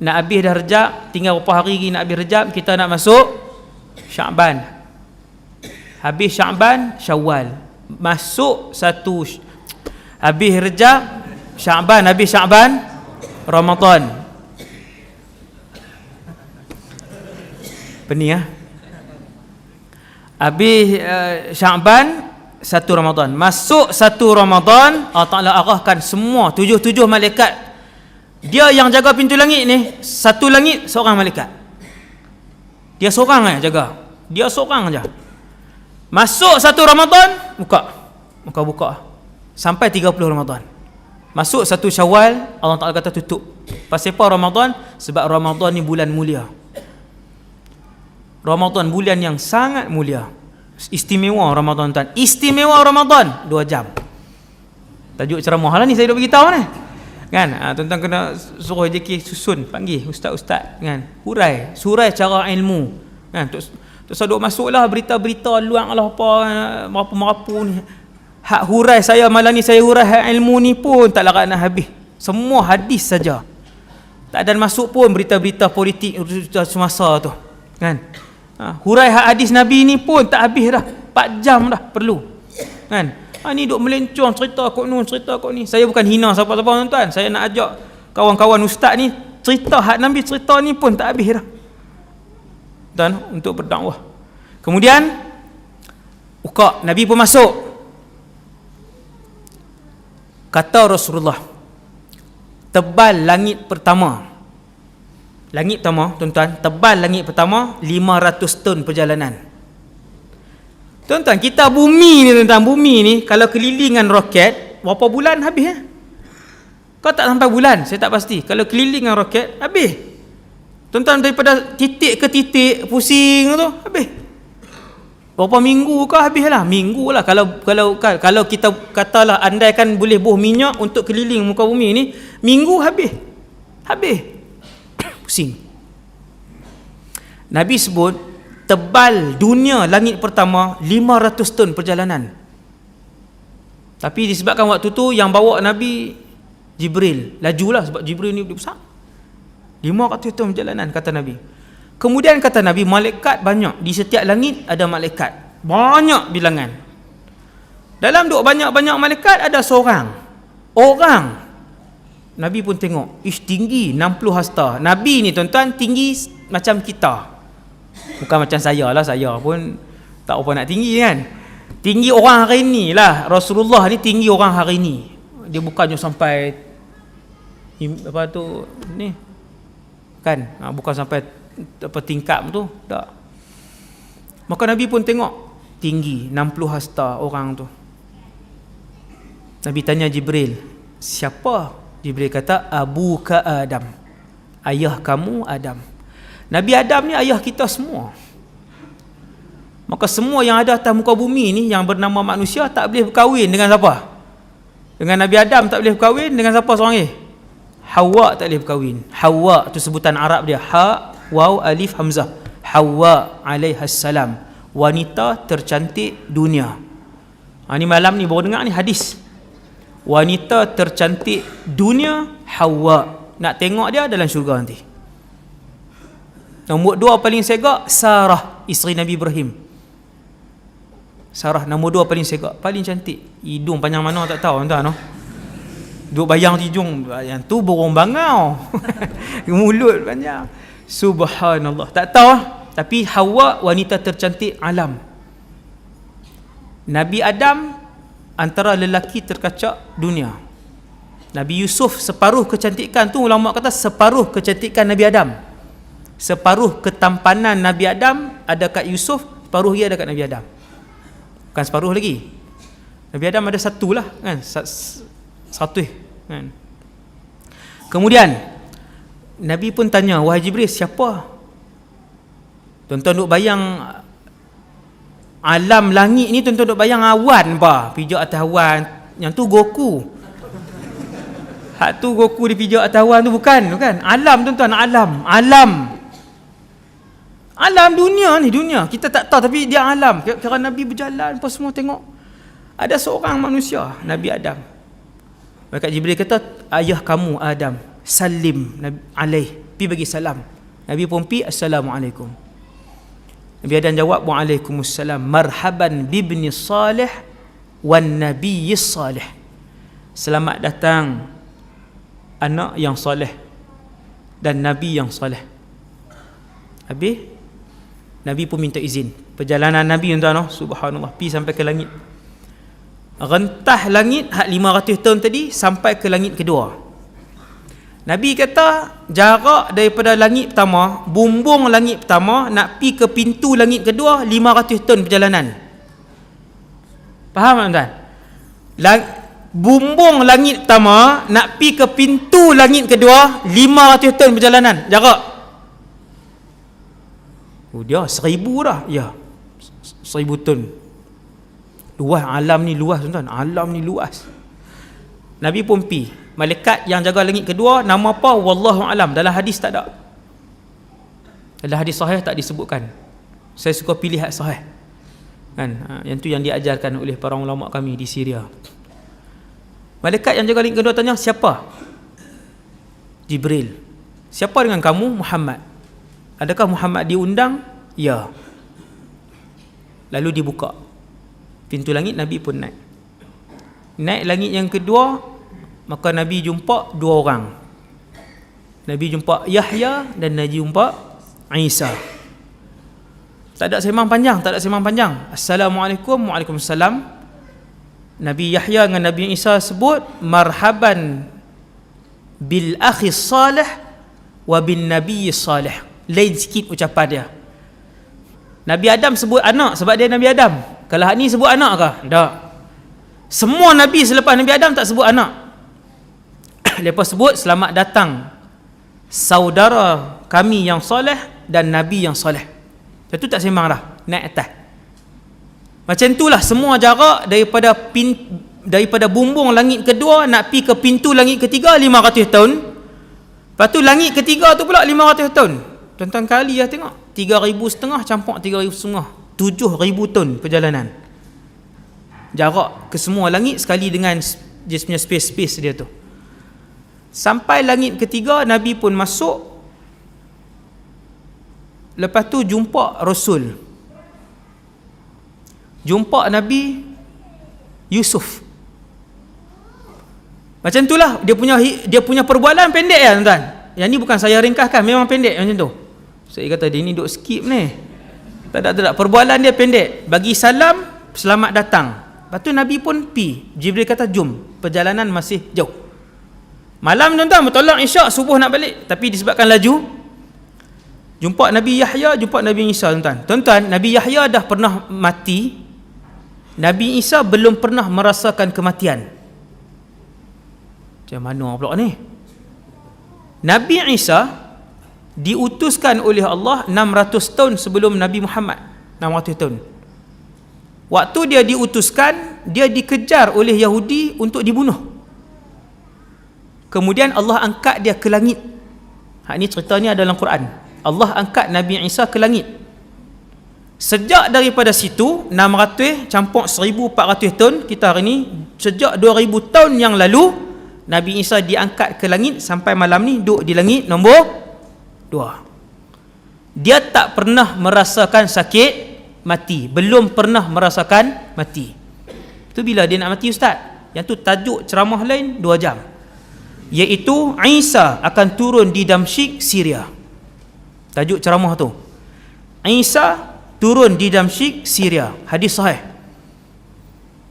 Nak habis dah Rejab, tinggal berapa hari lagi nak habis Rejab, kita nak masuk Sya'ban. Habis Sya'ban, Syawal. Masuk habis Rejab, Sya'ban, habis Sya'ban, Ramadan. Pening ah. Habis Sya'ban, 1 Ramadan. Masuk 1 Ramadan, Allah Ta'ala arahkan semua 7 malaikat. Dia yang jaga pintu langit ni, satu langit seorang malaikat. Dia seorang aja jaga. Dia seorang aja. Masuk 1 Ramadan, buka. Sampai 30 Ramadan. Masuk 1 Syawal, Allah Ta'ala kata tutup. Pasal apa Ramadan? Sebab Ramadan ni bulan mulia. Ramadan bulan yang sangat mulia. Istimewa Ramadan tuan. Istimewa Ramadan 2 jam. Tajuk ceramah lah ni saya dah beritahu ni. Kan? Tuan-tuan kena suruh JK susun, panggil ustaz-ustaz kan. Surai cara ilmu. Kan? Tok saduk masuklah berita-berita luang lah apa merapu ni. Hak hurai saya malam ni, saya hurai hak ilmu ni pun tak larat nak habis. Semua hadis saja. Tak ada masuk pun berita-berita politik semasa tu. Kan? Hurai hak hadis Nabi ni pun tak habis dah. 4 jam dah perlu. Kan? Ni duk melencong cerita kok nun, cerita kok ni. Saya bukan hina siapa-siapa tuan-tuan. Saya nak ajak kawan-kawan ustaz ni cerita hak Nabi, cerita ni pun tak habis dah. Dan untuk berdakwah. Kemudian Nabi pun masuk. Kata Rasulullah, tebal langit pertama. Langit pertama, tuan-tuan, tebal langit pertama 500 ton perjalanan. Tuan-tuan, kita bumi ni tuan-tuan, bumi ni kalau kelilingan roket berapa bulan habis Kau tak sampai bulan, saya tak pasti. Kalau kelilingan roket habis. Tuan-tuan, daripada titik ke titik pusing tu habis. Berapa minggu ke habis lah? Minggu lah. Kalau kita katalah andaikan boleh buh minyak untuk keliling muka bumi ni, minggu habis. Pusing. Nabi sebut tebal dunia langit pertama 500 ton perjalanan. Tapi disebabkan waktu tu yang bawa Nabi Jibril, lajulah sebab Jibril ni besar. 500 ton perjalanan kata Nabi. Kemudian kata Nabi, malaikat banyak. Di setiap langit ada malaikat. Banyak bilangan. Dalam duk banyak-banyak malaikat ada seorang orang. Nabi pun tengok, tinggi 60 hasta. Nabi ni tuan-tuan tinggi macam kita. Bukan macam saya lah, saya pun tak apa nak tinggi kan. Tinggi orang hari ni lah. Rasulullah ni tinggi orang hari ni. Dia bukannya sampai apa tu ni kan, bukan sampai apa tingkap tu, tak. Maka Nabi pun tengok tinggi 60 hasta orang tu. Nabi tanya Jibril, siapa? Jibril kata, abuka Adam, ayah kamu Adam. Nabi Adam ni ayah kita semua. Maka semua yang ada atas muka bumi ni yang bernama manusia tak boleh berkahwin dengan siapa? Dengan Nabi Adam tak boleh berkahwin, dengan siapa seorang ni? Hawa tak boleh berkahwin. Hawa tu sebutan Arab dia, ha, waw, alif, hamzah. Hawa alaihassalam, wanita tercantik dunia. Ni malam ni baru dengar ni hadis. Wanita tercantik dunia, Hawa. Nak tengok dia dalam syurga nanti. Nombor 2 paling segak, Sarah, isteri Nabi Ibrahim. Sarah nombor 2 paling segak, paling cantik. Hidung panjang mana tak tahu tuan-tuan. Duk bayang hidung yang tu burung bangau. Mulut panjang. Subhanallah. Tak tahu tapi Hawa wanita tercantik alam. Nabi Adam antara lelaki terkacak dunia. Nabi Yusuf separuh kecantikan tu, ulama kata separuh kecantikan Nabi Adam. Separuh ketampanan Nabi Adam ada kat Yusuf, separuh dia ada kat Nabi Adam. Bukan separuh lagi. Nabi Adam ada satu lah kan, 100 kan. Kemudian Nabi pun tanya, wahai Jibril, siapa? Tuan-tuan duk bayang alam langit ni, tuan-tuan duk bayang awan apa? Pijak atas awan. Yang tu Goku. Hak tu Goku dipijak atas awan tu bukan. Alam tuan-tuan, alam dunia ni, dunia. Kita tak tahu tapi dia alam. Kerana Nabi berjalan apa semua tengok. Ada seorang manusia, Nabi Adam. Maka Jibril kata, ayah kamu Adam, salim alaih, pi bagi salam. Nabi pun pi, assalamualaikum. Nabi Adam jawab, waalaikumsalam, marhaban bibni salih wan nabiyyi salih. Selamat datang anak yang soleh dan nabi yang soleh. Habis Nabi pun minta izin. Perjalanan Nabi tuan-tuan, subhanallah, pergi sampai ke langit. Rentah langit hak 500 tahun tadi sampai ke langit kedua. Nabi kata jarak daripada langit pertama, bumbung langit pertama nak pi ke pintu langit kedua 500 tahun perjalanan. Faham tak tuan? Bumbung langit pertama nak pi ke pintu langit kedua 500 tahun perjalanan jarak. Dia 1000 dah. Ya. 1000 tahun. Luas alam ni, luas tuan-tuan. Alam ni luas. Nabi pun pi. Malaikat yang jaga langit kedua nama apa? Wallahu alam. Dalam hadis tak ada. Dalam hadis sahih tak disebutkan. Saya suka pilih hadis sahih. Kan? Yang tu yang diajarkan oleh para ulama kami di Syria. Malaikat yang jaga langit kedua tanya, siapa? Jibril. Siapa dengan kamu? Muhammad. Adakah Muhammad diundang? Ya. Lalu dibuka pintu langit, Nabi pun naik. Naik langit yang kedua, maka Nabi jumpa dua orang. Nabi jumpa Yahya dan Nabi jumpa Isa. Tak ada sembang panjang, Assalamualaikum, waalaikumsalam. Nabi Yahya dengan Nabi Isa sebut marhaban bil akhi salih wa bin nabiy salih. Lain sikit ucapan dia. Nabi Adam sebut anak sebab dia Nabi Adam. Kalau hak ni sebut anak ke? Tak. Semua Nabi selepas Nabi Adam tak sebut anak. Lepas sebut selamat datang saudara kami yang soleh dan Nabi yang soleh. Itu tak sembang dah. Naik atas. Macam itulah semua jarak daripada bumbung langit kedua nak pi ke pintu langit ketiga 500 tahun. Lepas tu langit ketiga tu pula 500 tahun. Tuan-tuan kali lah tengok. 3,500 campur 3,500. 7,000 tahun perjalanan. Jarak ke semua langit sekali dengan dia punya space dia tu. Sampai langit ketiga, Nabi pun masuk. Lepas tu jumpa Rasul. Jumpa Nabi Yusuf. Macam itulah dia punya perbualan pendek ya tuan-tuan. Yang ni bukan saya ringkaskan, memang pendek macam tu. Saya kata dia ni duk skip ni. Tak ada. Perbualan dia pendek. Bagi salam, selamat datang. Lepas tu Nabi pun pi. Jibril kata jom. Perjalanan masih jauh. Malam tuan-tuan bertolak isyak, subuh nak balik. Tapi disebabkan laju, jumpa Nabi Yahya, jumpa Nabi Isa tuan-tuan. Tuan-tuan, Nabi Yahya dah pernah mati. Nabi Isa belum pernah merasakan kematian. Macam mana pula ni? Nabi Isa diutuskan oleh Allah 600 tahun sebelum Nabi Muhammad. 600 tahun. Waktu dia diutuskan, dia dikejar oleh Yahudi untuk dibunuh. Kemudian Allah angkat dia ke langit. Hak ni cerita ni ada dalam Quran. Allah angkat Nabi Isa ke langit. Sejak daripada situ 600 campur 1400 tahun kita hari ni, sejak 2000 tahun yang lalu Nabi Isa diangkat ke langit sampai malam ni duduk di langit nombor 2. Dia tak pernah merasakan sakit mati, belum pernah merasakan mati. Itu bila dia nak mati ustaz? Yang tu tajuk ceramah lain 2 jam. Iaitu Isa akan turun di Damsyik, Syria. Tajuk ceramah tu. Isa turun di Damsyik, Syria. Hadis sahih.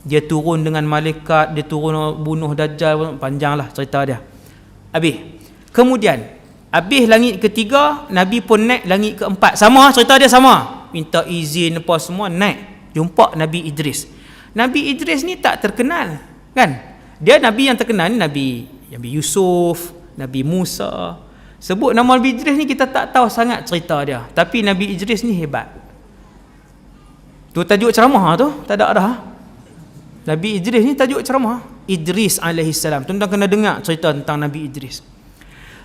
Dia turun dengan malaikat, dia turun bunuh Dajjal, panjanglah cerita dia. Kemudian habis langit ketiga, Nabi pun naik langit keempat. Sama cerita dia sama. Minta izin apa semua, naik. Jumpa Nabi Idris. Nabi Idris ni tak terkenal, kan? Dia Nabi yang terkenal ni Nabi Yusuf, Nabi Musa. Sebut nama Nabi Idris ni kita tak tahu sangat cerita dia. Tapi Nabi Idris ni hebat. Tu tajuk ceramah tu, tak ada dah. Nabi Idris ni tajuk ceramah. Idris alaihissalam. Tuan-tuan kena dengar cerita tentang Nabi Idris.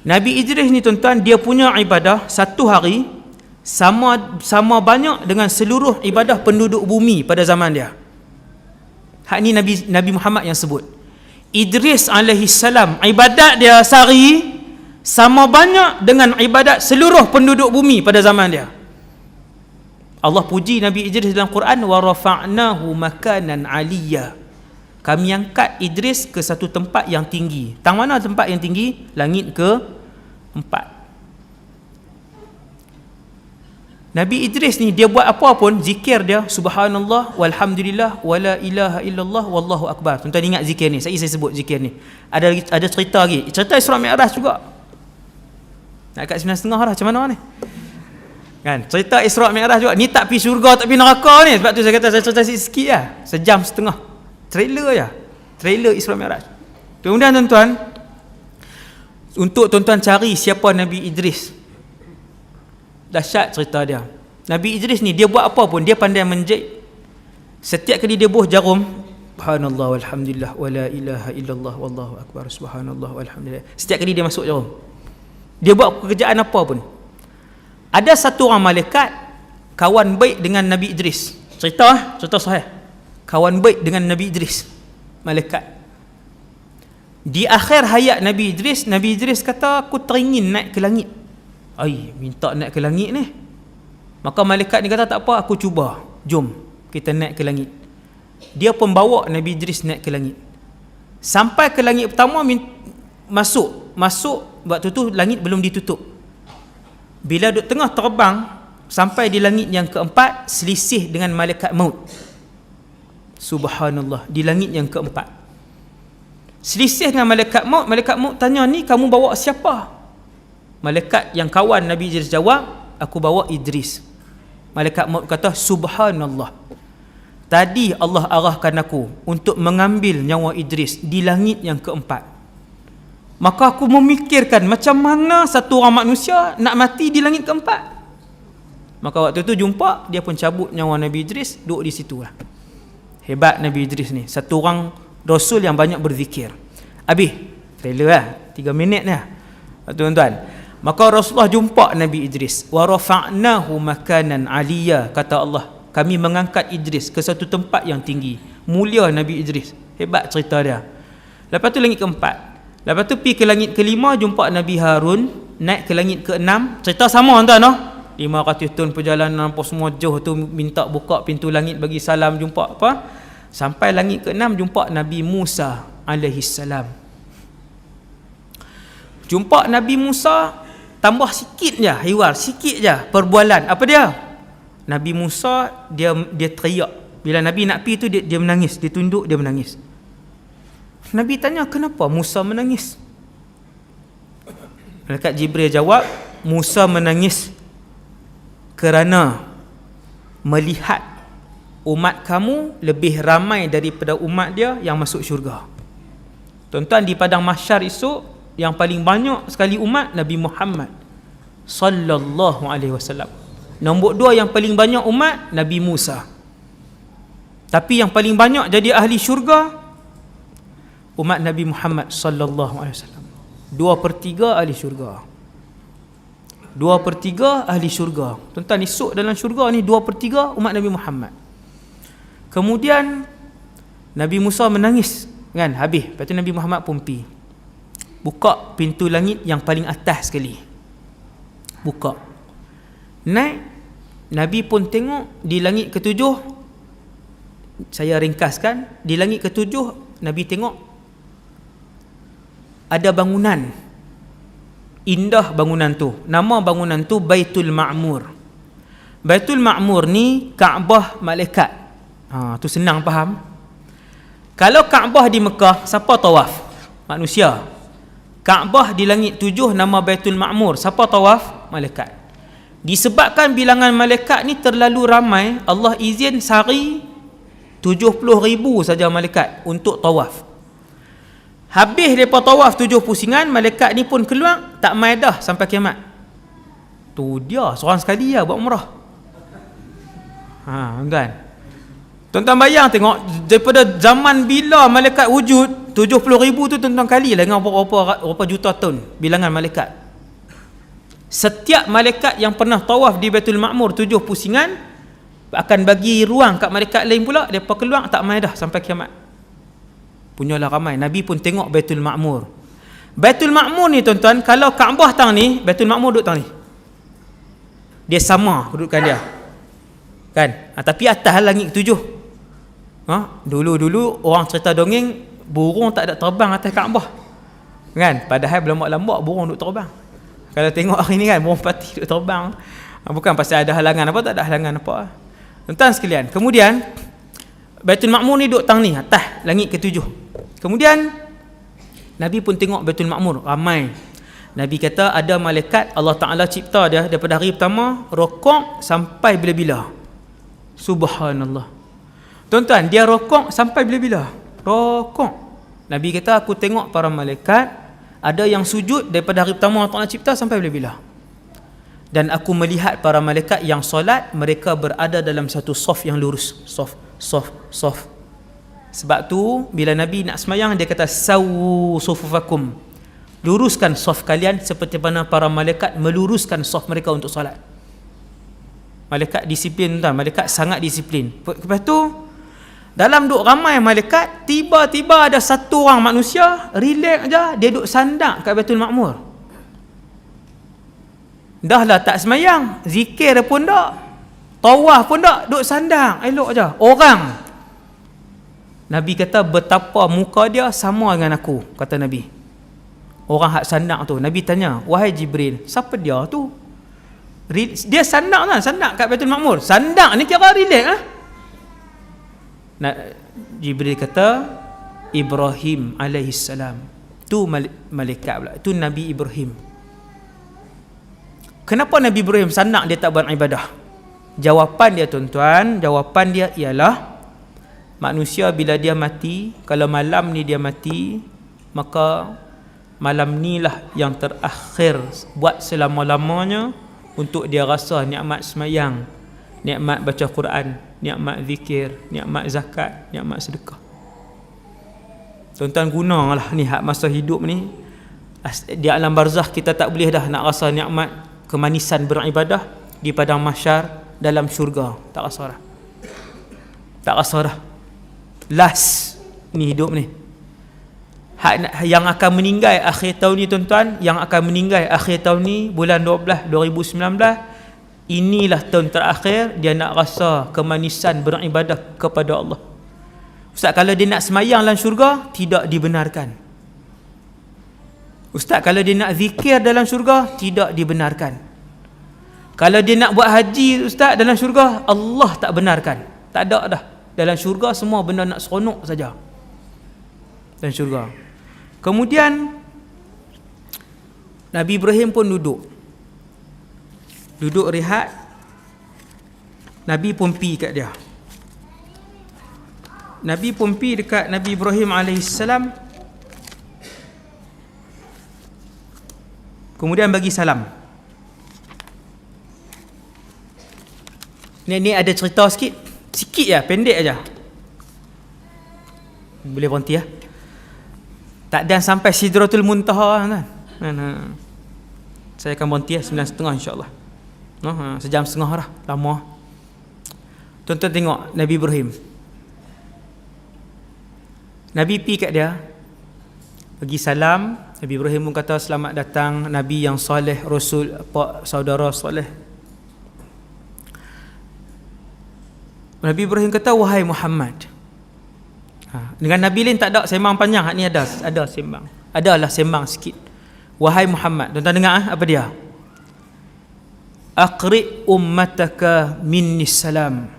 Nabi Idris ni tuan-tuan, dia punya ibadah satu hari sama banyak dengan seluruh ibadah penduduk bumi pada zaman dia. Hak ni Nabi Muhammad yang sebut. Idris alaihissalam, ibadat dia sehari sama banyak dengan ibadat seluruh penduduk bumi pada zaman dia. Allah puji Nabi Idris dalam Quran, wa rafa'nahu makanan 'aliyya. Kami angkat Idris ke satu tempat yang tinggi. Tang mana tempat yang tinggi? Langit ke-4. Nabi Idris ni dia buat apa pun, zikir dia subhanallah walhamdulillah wala ilaha illallah wallahu akbar. Tuan-tuan ingat zikir ni, saya sebut zikir ni. Ada cerita lagi, cerita Isra Mi'raj juga. Nak kat 9.30 dah, macam mana ni? Kan, cerita Isra Mi'raj juga. Ni tak pergi syurga, tak pergi neraka ni. Sebab tu saya kata saya cerita sikit lah. Sejam setengah. Trailer je. Trailer Isra Mi'raj. Kemudian tuan-tuan, untuk tuan-tuan cari siapa Nabi Idris. Dahsyat cerita dia. Nabi Idris ni dia buat apa pun dia pandai menjahit. Setiap kali dia buh jarum, subhanallah walhamdulillah wala ilaha illallah wallahu akbar, subhanallah walhamdulillah. Setiap kali dia masuk jarum, dia buat pekerjaan apa pun. Ada satu orang malaikat kawan baik dengan Nabi Idris. Cerita sahih. Kawan baik dengan Nabi Idris. Malaikat. Di akhir hayat Nabi Idris kata, aku teringin naik ke langit. Minta naik ke langit ni. Maka malaikat ni kata, tak apa, aku cuba. Jom kita naik ke langit. Dia pun bawa Nabi Idris naik ke langit. Sampai ke langit pertama, masuk. Waktu tu langit belum ditutup. Bila duduk tengah terbang sampai di langit yang keempat, selisih dengan malaikat maut. Subhanallah, di langit yang keempat selisih dengan malaikat maut. Malaikat maut tanya, ni kamu bawa siapa? Malaikat yang kawan Nabi Idris jawab, aku bawa Idris. Malaikat maut kata, subhanallah, tadi Allah arahkan aku untuk mengambil nyawa Idris di langit yang keempat. Maka aku memikirkan, macam mana satu orang manusia nak mati di langit keempat. Maka waktu tu jumpa, dia pun cabut nyawa Nabi Idris, duduk di situ lah. Hebat Nabi Idris ni, satu orang Rasul yang banyak berzikir. Habis trailer lah, 3 minit lah tuan-tuan. Maka Rasulullah jumpa Nabi Idris. Wa rafa'nahu makanan aliyya, kata Allah, kami mengangkat Idris ke satu tempat yang tinggi. Mulia Nabi Idris. Hebat cerita dia. Lepas tu langit keempat. Lepas tu pergi ke langit kelima, jumpa Nabi Harun. Naik ke langit keenam, cerita sama tuan-tuan, no? 500 tahun perjalanan apa semua jauh tu, minta buka pintu langit bagi salam, jumpa apa? Sampai langit keenam, jumpa Nabi Musa alaihi salam. Jumpa Nabi Musa, tambah sikit je hiwar, sikit je perbualan. Apa dia? Nabi Musa dia teriak. Bila Nabi nak pergi tu dia menangis, dia tunduk, dia menangis. Nabi tanya, kenapa Musa menangis? Malaikat Jibril jawab, Musa menangis kerana melihat umat kamu lebih ramai daripada umat dia yang masuk syurga. Tuan-tuan, di padang mahsyar esok, yang paling banyak sekali umat Nabi Muhammad sallallahu alaihi wasallam. Nombor 2 yang paling banyak umat Nabi Musa. Tapi yang paling banyak jadi ahli syurga umat Nabi Muhammad sallallahu alaihi wasallam. 2/3 ahli syurga. 2/3 ahli syurga. Tuan-tuan, esok dalam syurga ni 2/3 umat Nabi Muhammad. Kemudian Nabi Musa menangis kan, habis. Lepas tu Nabi Muhammad pun pergi buka pintu langit yang paling atas sekali. Buka. Naik. Nabi pun tengok di langit ke-7. Saya ringkaskan. Di langit ke-7 Nabi tengok ada bangunan. Indah bangunan tu. Nama bangunan tu Baitul Ma'mur. Baitul Ma'mur ni Kaabah malaikat. Tu senang faham. Kalau Kaabah di Mekah, siapa tawaf? Manusia. Kaabah di langit 7 nama Baitul Ma'mur, siapa tawaf? Malaikat. Disebabkan bilangan malaikat ni terlalu ramai, Allah izin sehari 70,000 saja malaikat untuk tawaf. Habis mereka tawaf 7 pusingan, malaikat ni pun keluar, tak mai dah sampai kiamat. Tu dia, seorang sekali lah buat umrah. Tuan-tuan. Tuan-tuan bayang tengok, daripada zaman bila malaikat wujud, 70,000 tu tuan-tuan kali lah dengan berapa juta tahun bilangan malaikat. Setiap malaikat yang pernah tawaf di Baitul Ma'mur 7 pusingan akan bagi ruang kat malaikat lain pula, mereka keluar tak mai dah sampai kiamat. Punyalah ramai. Nabi pun tengok Baitul Ma'mur. Baitul Ma'mur ni tuan-tuan, kalau Kaabah tang ni, Baitul Ma'mur duduk tang ni. Dia sama kedudukan dia. Kan? Tapi atas langit 7. Dulu-dulu orang cerita dongeng, burung tak ada terbang atas Kaabah. Kan? Padahal berlambak-lambak burung duk terbang. Kalau tengok hari ni kan, burung pati duk terbang. Bukan pasal ada halangan apa, tak ada halangan apa. Tuan-tuan sekalian, kemudian Baitul Ma'mur ni duduk tang ni atas langit ketujuh. Kemudian Nabi pun tengok Baitul Ma'mur ramai. Nabi kata ada malaikat Allah Ta'ala cipta dia daripada hari pertama rokok sampai bila-bila. Subhanallah. Tuan-tuan, dia rokok sampai bila-bila? Rokok. Nabi kata aku tengok para malaikat ada yang sujud daripada hari pertama Allah Ta'ala cipta sampai bila-bila. Dan aku melihat para malaikat yang solat, mereka berada dalam satu saf yang lurus. Saf. Sebab tu bila Nabi nak semayang, dia kata sawu sufufakum, luruskan saf kalian seperti mana para malaikat meluruskan saf mereka untuk solat. Malaikat disiplin tuan, malaikat sangat disiplin. Lepas tu dalam duk ramai malaikat, tiba-tiba ada satu orang manusia relax aja, dia duk sandak kat Baitul Ma'mur. Dah lah tak semayang, zikir pun tak, tawaf pun tak, duk sandang elok je. Orang Nabi kata betapa muka dia sama dengan aku, kata Nabi. Orang hak sandang tu, Nabi tanya, wahai Jibril, siapa dia tu? Dia sandang kan, sandang kat Baitul Ma'mur. Sandang ni kira relax Jibril kata Ibrahim alaihissalam. Tu malaikat pula, tu Nabi Ibrahim. Kenapa Nabi Ibrahim sanak dia tak beribadah? Jawapan dia tuan-tuan, jawapan dia ialah manusia bila dia mati, kalau malam ni dia mati, maka malam ni lah yang terakhir buat selama-lamanya untuk dia rasa nikmat semayang, nikmat baca Quran, nikmat zikir, nikmat zakat, nikmat sedekah. Tuan-tuan gunalah ni hak masa hidup ni. Di alam barzakh kita tak boleh dah nak rasa nikmat kemanisan beribadah di padang mahsyar dalam syurga. Tak rasa dah. Tak rasa dah. Last ni hidup ni. Yang akan meninggal akhir tahun ni tuan-tuan, yang akan meninggal akhir tahun ni bulan 12 2019, inilah tahun terakhir dia nak rasa kemanisan beribadah kepada Allah. Ustaz, kalau dia nak semayang dalam syurga, tidak dibenarkan. Ustaz, kalau dia nak zikir dalam syurga, tidak dibenarkan. Kalau dia nak buat haji, Ustaz, dalam syurga, Allah tak benarkan. Tak ada dah. Dalam syurga semua benda nak seronok saja. Dalam syurga. Kemudian Nabi Ibrahim pun duduk rehat. Nabi pun pi kat dia. Nabi pun pi dekat Nabi Ibrahim alaihissalam. Kemudian bagi salam. Ni ada cerita sikit je, pendek aja. Boleh berhenti ya. Tak dan sampai Sidratul Muntaha kan. Saya akan berhenti 9.30 insya-Allah. Sejam setengah dah, lama. Tuan-tuan tengok Nabi Ibrahim. Nabi pi kat dia, bagi salam. Nabi Ibrahim pun kata selamat datang Nabi yang soleh, Rasul, saudara soleh. Nabi Ibrahim kata wahai Muhammad. Dengan Nabi lain tak ada sembang panjang, hak ni ada sembang. Adalah sembang sikit. Wahai Muhammad, tuan-tuan dengar apa dia? Aqri ummataka minni salam.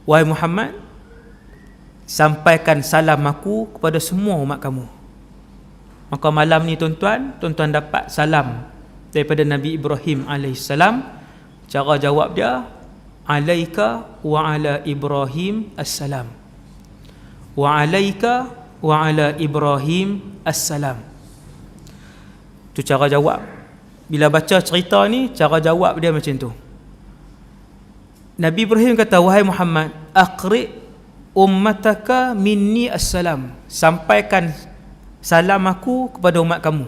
Wahai Muhammad, sampaikan salam aku kepada semua umat kamu. Maka malam ni tuan-tuan dapat salam daripada Nabi Ibrahim alaihissalam. Cara jawab dia, alaika wa ala Ibrahim assalam. Wa alaika wa ala Ibrahim assalam. Tu cara jawab. Bila baca cerita ni, cara jawab dia macam tu. Nabi Ibrahim kata, wahai Muhammad, aqri ummataka minni assalam. Sampaikan salam aku kepada umat kamu.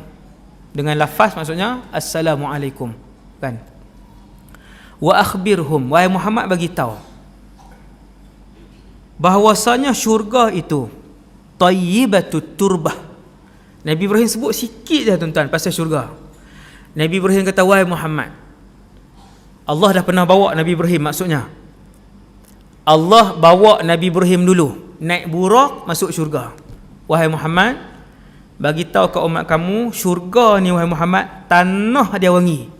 Dengan lafaz maksudnya assalamualaikum, kan? Wa akhbirhum, wahai Muhammad bagi tahu bahwasanya syurga itu tayyibatut turbah. Nabi Ibrahim sebut sikit je tuan-tuan pasal syurga. Nabi Ibrahim kata, wahai Muhammad, Allah dah pernah bawa Nabi Ibrahim, maksudnya Allah bawa Nabi Ibrahim dulu naik burak masuk syurga. Wahai Muhammad, bagi tahu ke umat kamu, syurga ni wahai Muhammad, tanah dia wangi.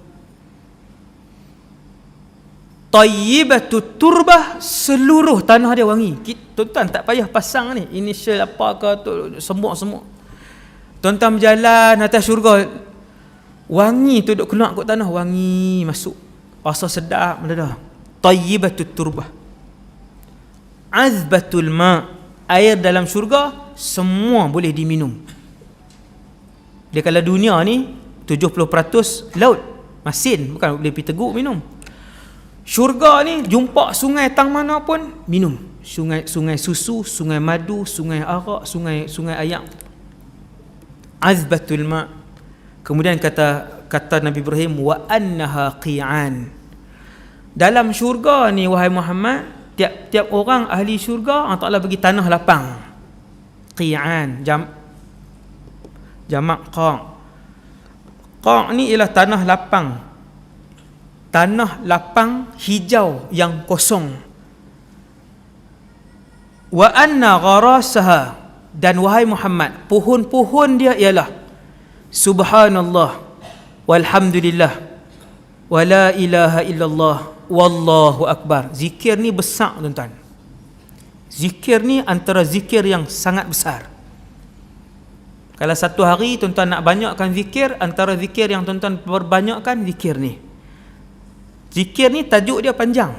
Tayyibatut turbah, seluruh tanah dia wangi. Tuan-tuan tak payah pasang ni initial apa ke tu, semua. Tuan-tuan berjalan atas syurga, wangi tu duk keluar kat tanah, wangi masuk, rasa sedap mendadak. Tayyibatut turbah. Azbatul ma, air dalam syurga semua boleh diminum. Dia kalau dunia ni 70% laut, masin, bukan boleh pergi teguk minum. Syurga ni jumpa sungai tang mana pun minum. Sungai susu, sungai madu, sungai arak, sungai ayam. Azbatul ma. Kemudian kata Nabi Ibrahim, wa annaha qi'an. Dalam syurga ni wahai Muhammad, tiap orang ahli syurga Allah Taala bagi tanah lapang. Qi'an, jamak qa'. Qa' ni ialah tanah lapang. Tanah lapang hijau yang kosong. Wa anna gharasaha, dan wahai Muhammad, pohon-pohon dia ialah subhanallah walhamdulillah wala ilaha illallah wallahu akbar. Zikir ni besar tuan-tuan. Zikir ni antara zikir yang sangat besar. Kalau satu hari tuan-tuan nak banyakkan zikir, antara zikir yang tuan-tuan perbanyakkan zikir ni. Zikir ni tajuk dia panjang.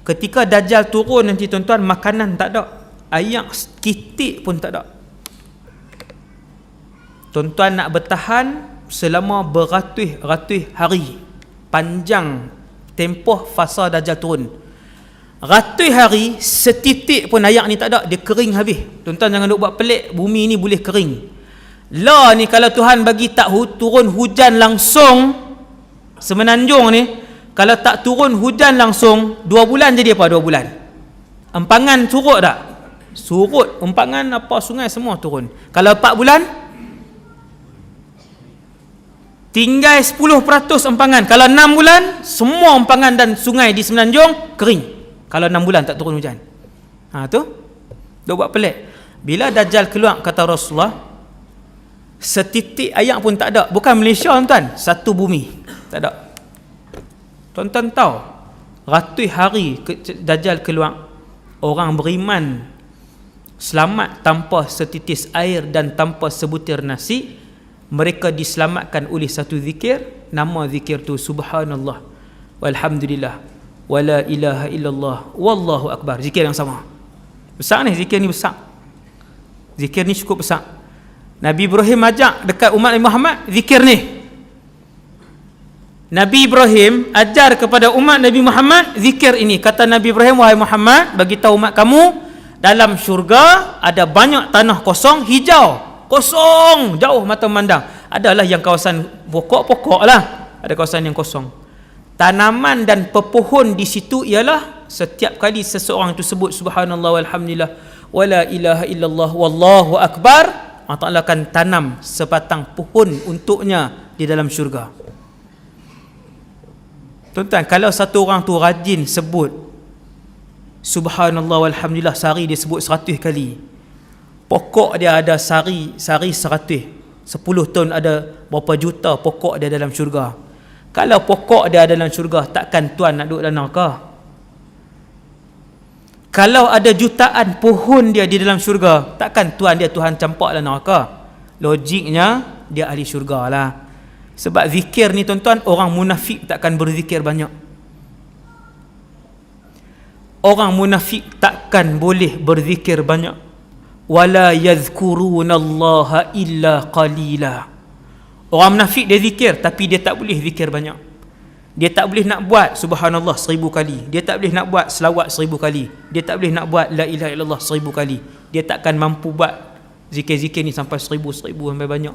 Ketika Dajjal turun nanti tuan-tuan, makanan tak ada, air sekitik pun tak ada. Tuan-tuan nak bertahan selama beratus-ratus hari. Panjang tempoh fasa Dajjal turun. Ratus hari, setitik pun air ni tak ada, dia kering habis. Tuan-tuan jangan duk buat pelik, bumi ni boleh kering. Lah ni kalau Tuhan bagi tak turun hujan langsung, Semenanjung ni kalau tak turun hujan langsung 2 bulan jadi apa? 2 bulan. Empangan surut tak? Surut, empangan apa sungai semua turun. Kalau 4 bulan tinggal 10% empangan. Kalau 6 bulan semua empangan dan sungai di Semenanjung kering. Kalau 6 bulan tak turun hujan. Tu dia buat pelik. Bila Dajjal keluar, kata Rasulullah, setitik air pun tak ada. Bukan Malaysia tuan, satu bumi tak ada. Tuan-tuan tahu, ratus hari Dajjal keluar, orang beriman selamat tanpa setitis air dan tanpa sebutir nasi. Mereka diselamatkan oleh satu zikir. Nama zikir tu subhanallah walhamdulillah wala ilaha illallah wallahu akbar. Zikir yang sama. Besar ni, zikir ni besar. Zikir ni cukup besar. Nabi Ibrahim ajak dekat umat Nabi Muhammad zikir ni. Nabi Ibrahim ajar kepada umat Nabi Muhammad zikir ini. Kata Nabi Ibrahim, wahai Muhammad, bagi tahu umat kamu, dalam syurga ada banyak tanah kosong, hijau, kosong, jauh mata memandang. Adalah yang kawasan pokok-pokok lah, ada kawasan yang kosong. Tanaman dan pepohon di situ ialah setiap kali seseorang itu sebut subhanallah walhamdulillah wala ilaha illallah wallahu akbar, Allah Ta'ala akan tanam sebatang pohon untuknya di dalam syurga. Tuan-tuan, kalau satu orang tu rajin sebut subhanallah walhamdulillah, sehari dia sebut 100 kali, pokok dia ada sehari 100, 10 tahun ada berapa juta pokok dia dalam syurga. Kalau pokok dia dalam syurga, takkan tuan nak duduk dalam neraka? Kalau ada jutaan pohon dia di dalam syurga, takkan tuan campak dalam neraka? Logiknya dia ahli syurga lah. Sebab zikir ni tuan-tuan, orang munafik takkan berzikir banyak. Orang munafik takkan boleh berzikir banyak. Wala yadhkurunallaha illa qalila. Orang munafik dia zikir, tapi dia tak boleh zikir banyak. Dia tak boleh nak buat subhanallah 1000 kali. Dia tak boleh nak buat selawat 1000 kali. Dia tak boleh nak buat la ilaha illallah 1000 kali. Dia takkan mampu buat zikir-zikir ni sampai 1000 sampai banyak.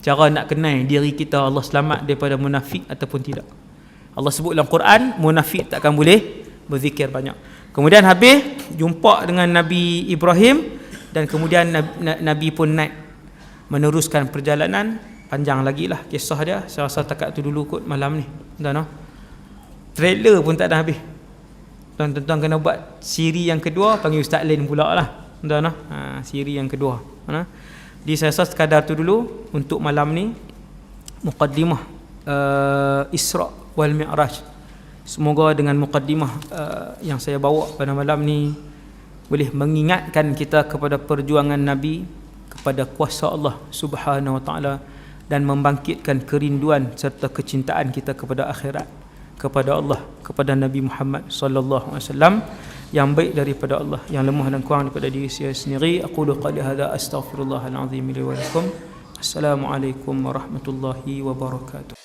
Cara nak kenal diri kita Allah selamat daripada munafik ataupun tidak. Allah sebut dalam Quran, munafik takkan boleh berzikir banyak. Kemudian habis jumpa dengan Nabi Ibrahim, dan kemudian Nabi pun naik meneruskan perjalanan. Panjang lagi lah kisah dia. Saya rasa takat tu dulu kot malam ni. Tuan-tuan, trailer pun tak ada habis. Tuan-tuan kena buat siri yang kedua, panggil Ustaz Lin pula lah. Tuan-tuan, siri yang kedua. Jadi saya rasa sekadar tu dulu untuk malam ni, muqaddimah Isra wal Mi'raj. Semoga dengan mukaddimah yang saya bawa pada malam ni boleh mengingatkan kita kepada perjuangan Nabi, kepada kuasa Allah Subhanahu wa taala, dan membangkitkan kerinduan serta kecintaan kita kepada akhirat, kepada Allah, kepada Nabi Muhammad sallallahu alaihi wasallam, yang baik daripada Allah, yang lemah dan kurang daripada diri saya sendiri. Aqulu qali hadza astaghfirullahal azim li wa lakum. Assalamualaikum warahmatullahi wabarakatuh.